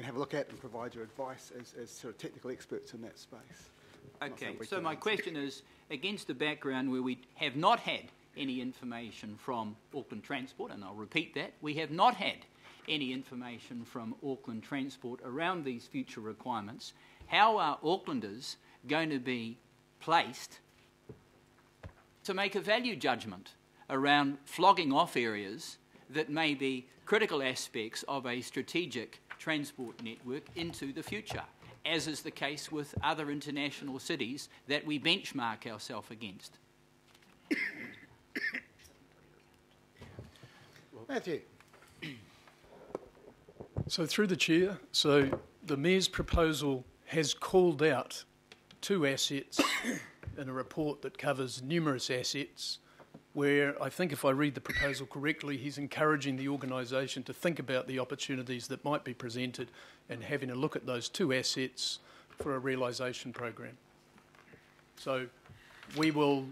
have a look at and provide you advice as sort of technical experts in that space. Okay. So my question is, against the background where we have not had any information from Auckland Transport, and I'll repeat that, we have not had any information from Auckland Transport around these future requirements. How are Aucklanders going to be placed to make a value judgment around flogging off areas that may be critical aspects of a strategic transport network into the future, as is the case with other international cities that we benchmark ourselves against? Matthew. So through the Chair, so the Mayor's proposal has called out 2 assets in a report that covers numerous assets, where I think if I read the proposal correctly, he's encouraging the organisation to think about the opportunities that might be presented and having a look at those 2 assets for a realisation program. So we will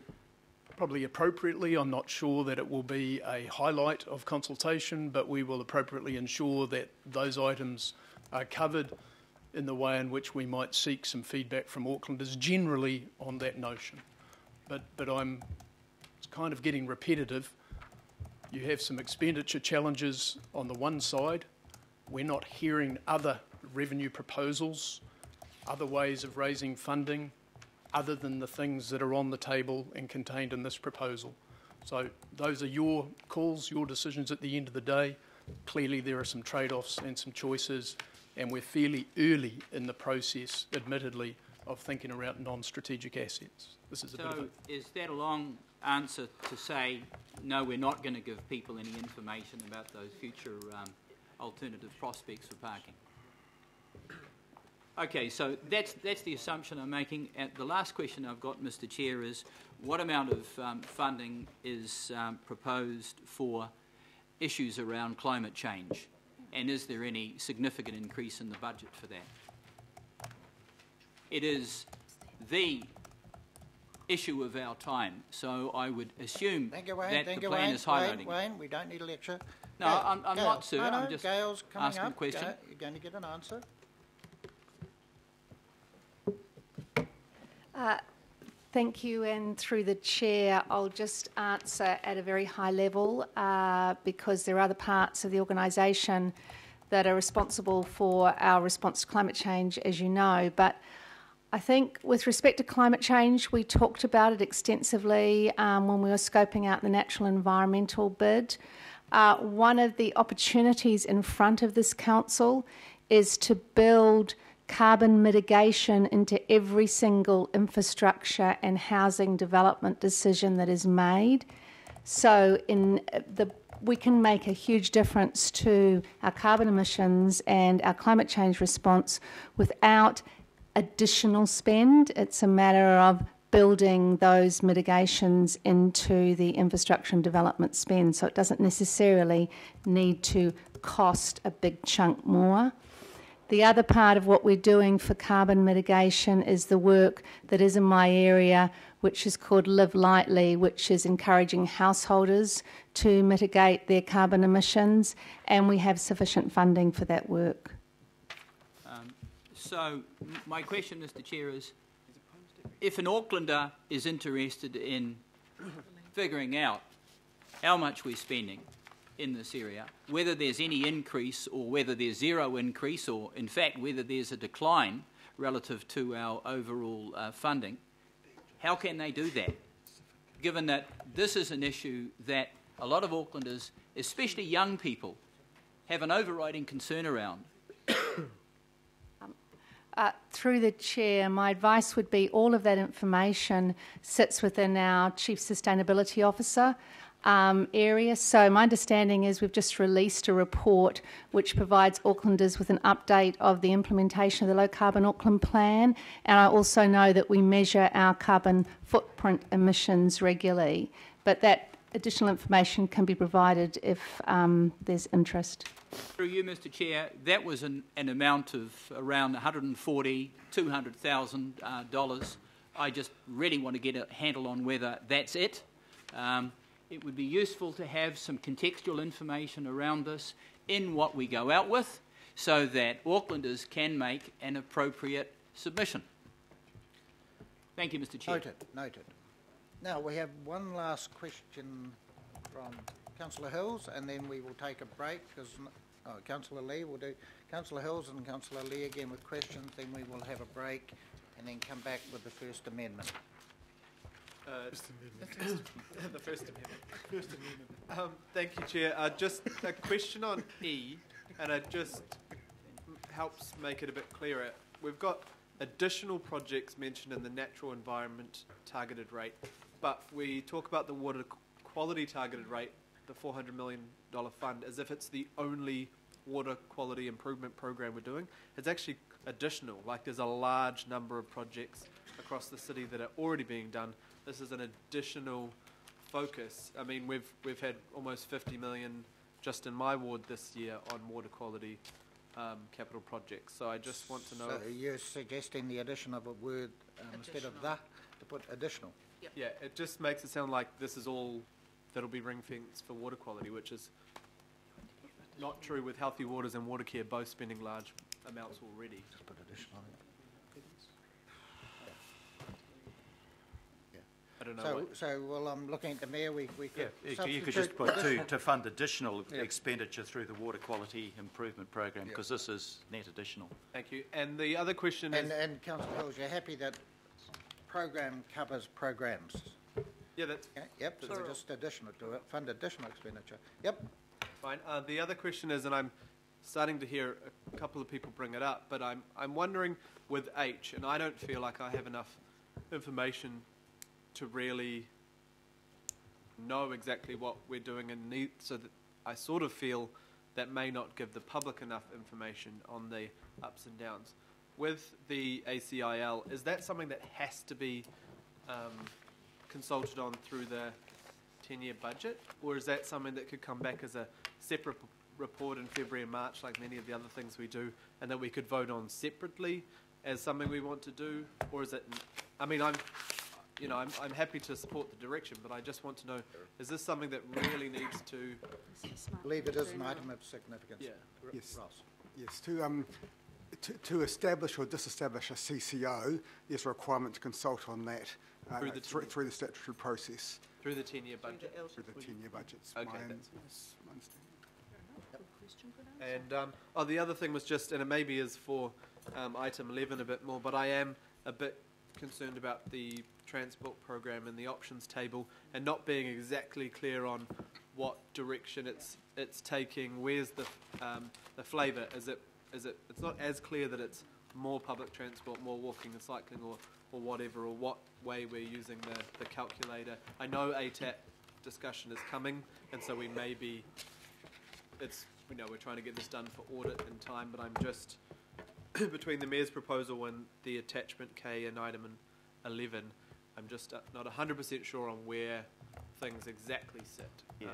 probably appropriately, I'm not sure that it will be a highlight of consultation, but we will appropriately ensure that those items are covered in the way in which we might seek some feedback from Aucklanders generally on that notion. But I'm kind of getting repetitive. You have some expenditure challenges on the one side. We're not hearing other revenue proposals, other ways of raising funding, other than the things that are on the table and contained in this proposal. So those are your calls, your decisions at the end of the day. Clearly there are some trade-offs and some choices, and we're fairly early in the process, admittedly, of thinking around non-strategic assets. This is a bit of a... is that a long answer to say, no, we're not going to give people any information about those future alternative prospects for parking? Okay, so that's the assumption I'm making. The last question I've got, Mr. Chair, is what amount of funding is proposed for issues around climate change, and is there any significant increase in the budget for that? It is the issue of our time, so I would assume that the plan is highlighting. Wayne, we don't need a lecture. No, I'm not, sir. I'm just Gail's coming asking up. a question. You're going to get an answer. Thank you, and through the Chair, I'll just answer at a very high level because there are other parts of the organisation that are responsible for our response to climate change, as you know. But I think with respect to climate change, we talked about it extensively when we were scoping out the natural environmental bid. One of the opportunities in front of this council is to build carbon mitigation into every single infrastructure and housing development decision that is made. So we can make a huge difference to our carbon emissions and our climate change response without additional spend. It's a matter of building those mitigations into the infrastructure and development spend, so it doesn't necessarily need to cost a big chunk more. The other part of what we're doing for carbon mitigation is the work that is in my area, which is called Live Lightly, which is encouraging householders to mitigate their carbon emissions, and we have sufficient funding for that work. So my question, Mr. Chair, is if an Aucklander is interested in figuring out how much we're spending in this area, whether there's any increase or whether there's zero increase, or in fact whether there's a decline relative to our overall funding, how can they do that, given that this is an issue that a lot of Aucklanders, especially young people, have an overriding concern around? Through the Chair, my advice would be all of that information sits within our Chief Sustainability Officer area. So my understanding is we've just released a report which provides Aucklanders with an update of the implementation of the Low Carbon Auckland Plan, and I also know that we measure our carbon footprint emissions regularly. But that additional information can be provided if there's interest. Through you, Mr. Chair, that was an amount of around $140,000, $200,000. I just really want to get a handle on whether that's it. It would be useful to have some contextual information around this in what we go out with, so that Aucklanders can make an appropriate submission. Thank you, Mr. Chair. Noted, noted. Now, we have one last question from Councillor Hills, and then we will take a break, because Councillor Lee will do Councillor Hills and Councillor Lee again with questions, then we will have a break, and then come back with the first amendment. The First Amendment. Thank you, Chair. Just a question on E, and it just helps make it a bit clearer. We've got additional projects mentioned in the natural environment targeted rate, but we talk about the water quality targeted rate, the $400 million fund, as if it's the only water quality improvement program we're doing. It's actually additional. Like, there's a large number of projects across the city that are already being done. This is an additional focus. I mean, we've had almost 50 million just in my ward this year on water quality capital projects. So I just want to know. So you're suggesting the addition of a word instead of the, to put additional? Yep. Yeah, it just makes it sound like this is all that'll be ring-fenced for water quality, which is not true with Healthy Waters and Water Care both spending large amounts already. Just put additional. I don't know. So well, I'm looking at the Mayor. We could you could just put to fund additional expenditure through the water quality improvement program, because this is net additional. Thank you. And the other question is... And Councillor Hills, you're happy that program covers programs? Yeah, that's... Okay, yep, so just additional to it, fund additional expenditure. Yep. Fine. The other question is, and I'm starting to hear a couple of people bring it up, but I'm wondering with H, and I don't feel like I have enough information to really know exactly what we're doing, and need, so that I sort of feel that may not give the public enough information on the ups and downs. With the ACIL, is that something that has to be consulted on through the 10-year budget, or is that something that could come back as a separate report in February and March, like many of the other things we do, and that we could vote on separately as something we want to do? Or is it, I mean, I'm happy to support the direction, but I just want to know, is this something that really needs to... I believe it is an item of significance. Yeah. Yes. Ross. Yes. To establish or disestablish a CCO, there's a requirement to consult on that through the statutory process. Through the 10-year budget? Through the 10-year budgets. Okay. My understanding. And the other thing was just, and it maybe is for item 11 a bit more, but I am a bit concerned about the transport program and the options table, and not being exactly clear on what direction it's taking. Where's the flavour? It's not as clear that it's more public transport, more walking and cycling, or whatever, or what way we're using the calculator. I know ATAP discussion is coming, and so we may be, we're trying to get this done for audit in time, but I'm just, between the Mayor's proposal and the attachment K in item 11, I'm just not 100% sure on where things exactly sit. Yeah.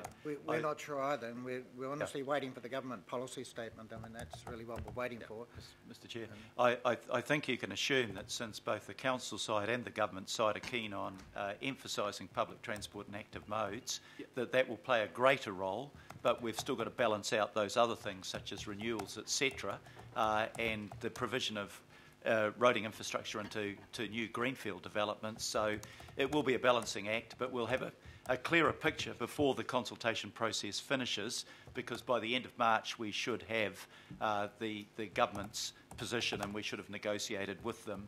We're not sure either, and we're honestly waiting for the government policy statement. I mean, that's really what we're waiting for. Mr. Chair, I think you can assume that since both the council side and the government side are keen on emphasising public transport and active modes, that will play a greater role, but we've still got to balance out those other things such as renewals, etc., and the provision of roading infrastructure into new greenfield developments. So it will be a balancing act, but we'll have a clearer picture before the consultation process finishes, because by the end of March we should have the government's position, and we should have negotiated with them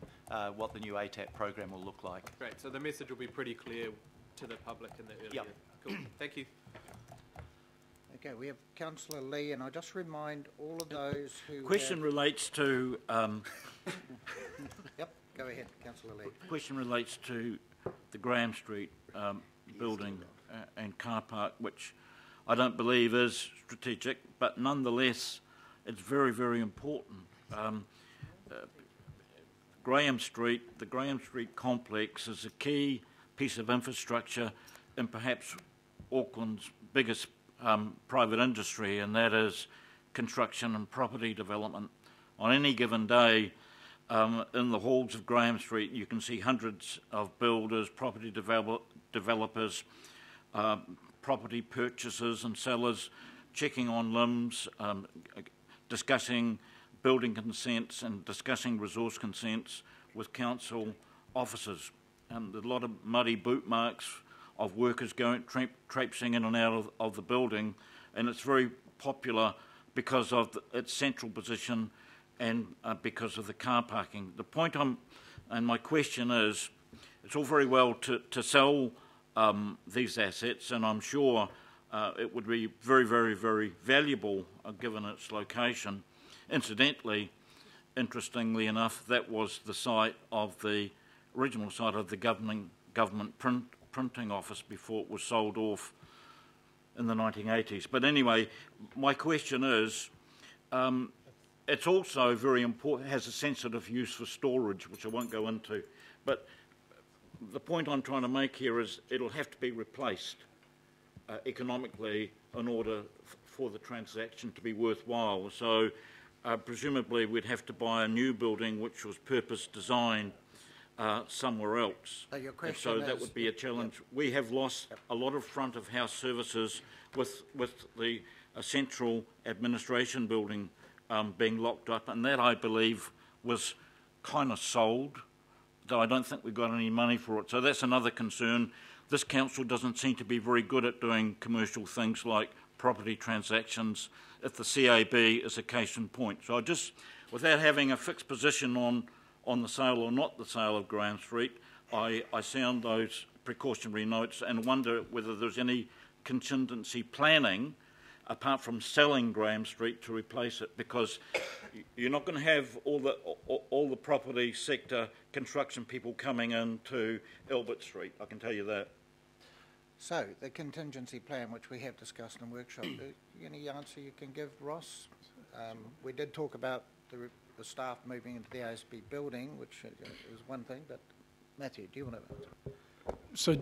what the new ATAP program will look like. Great, so the message will be pretty clear to the public in the early year. Cool, thank you. Okay, we have Councillor Lee, and I just remind all of those who... Question relates to... Yep, go ahead, Councillor Lee. Question relates to the Graham Street building and car park, which I don't believe is strategic, but nonetheless it's very, very important. The Graham Street complex is a key piece of infrastructure in perhaps Auckland's biggest private industry, and that is construction and property development. On any given day, in the halls of Graham Street, you can see hundreds of builders, property developers, property purchasers and sellers checking on limbs, discussing building consents and discussing resource consents with council officers. And there's a lot of muddy boot marks of workers going traipsing in and out of the building, and it's very popular because of its central position and because of the car parking. The point and my question is, it's all very well to sell these assets, and I'm sure it would be very, very, very valuable given its location. Incidentally, interestingly enough, that was the site of the original site of the government printing office before it was sold off in the 1980s. But anyway, my question is, it's also very important, has a sensitive use for storage, which I won't go into. But the point I'm trying to make here is it'll have to be replaced economically in order for the transaction to be worthwhile. So presumably we'd have to buy a new building which was purpose designed somewhere else. So your question that would be a challenge. Yep. We have lost a lot of front of house services with the central administration building being locked up, and that I believe was kind of sold, though I don't think we got any money for it. So that's another concern. This council doesn't seem to be very good at doing commercial things like property transactions, if the CAB is a case in point. So I just, without having a fixed position on the sale or not the sale of Graham Street, I sound those precautionary notes and wonder whether there's any contingency planning apart from selling Graham Street to replace it, because you're not going to have all the property sector construction people coming into Albert Street, I can tell you that. So, the contingency plan, which we have discussed in workshop, any answer you can give, Ross? We did talk about the staff moving into the ASB building, which is one thing, but Matthew, do you want to? So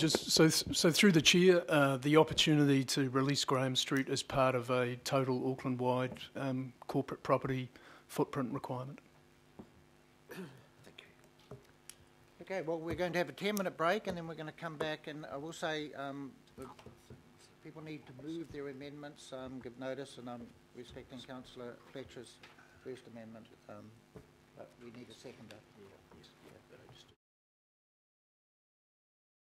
through the chair, the opportunity to release Graham Street as part of a total Auckland-wide corporate property footprint requirement. Thank you. Okay, well, we're going to have a 10-minute break, and then we're going to come back, and I will say people need to move their amendments, give notice, and I'm respecting Councillor Fletcher's first amendment, but we need a seconder. Yeah, yes, yeah.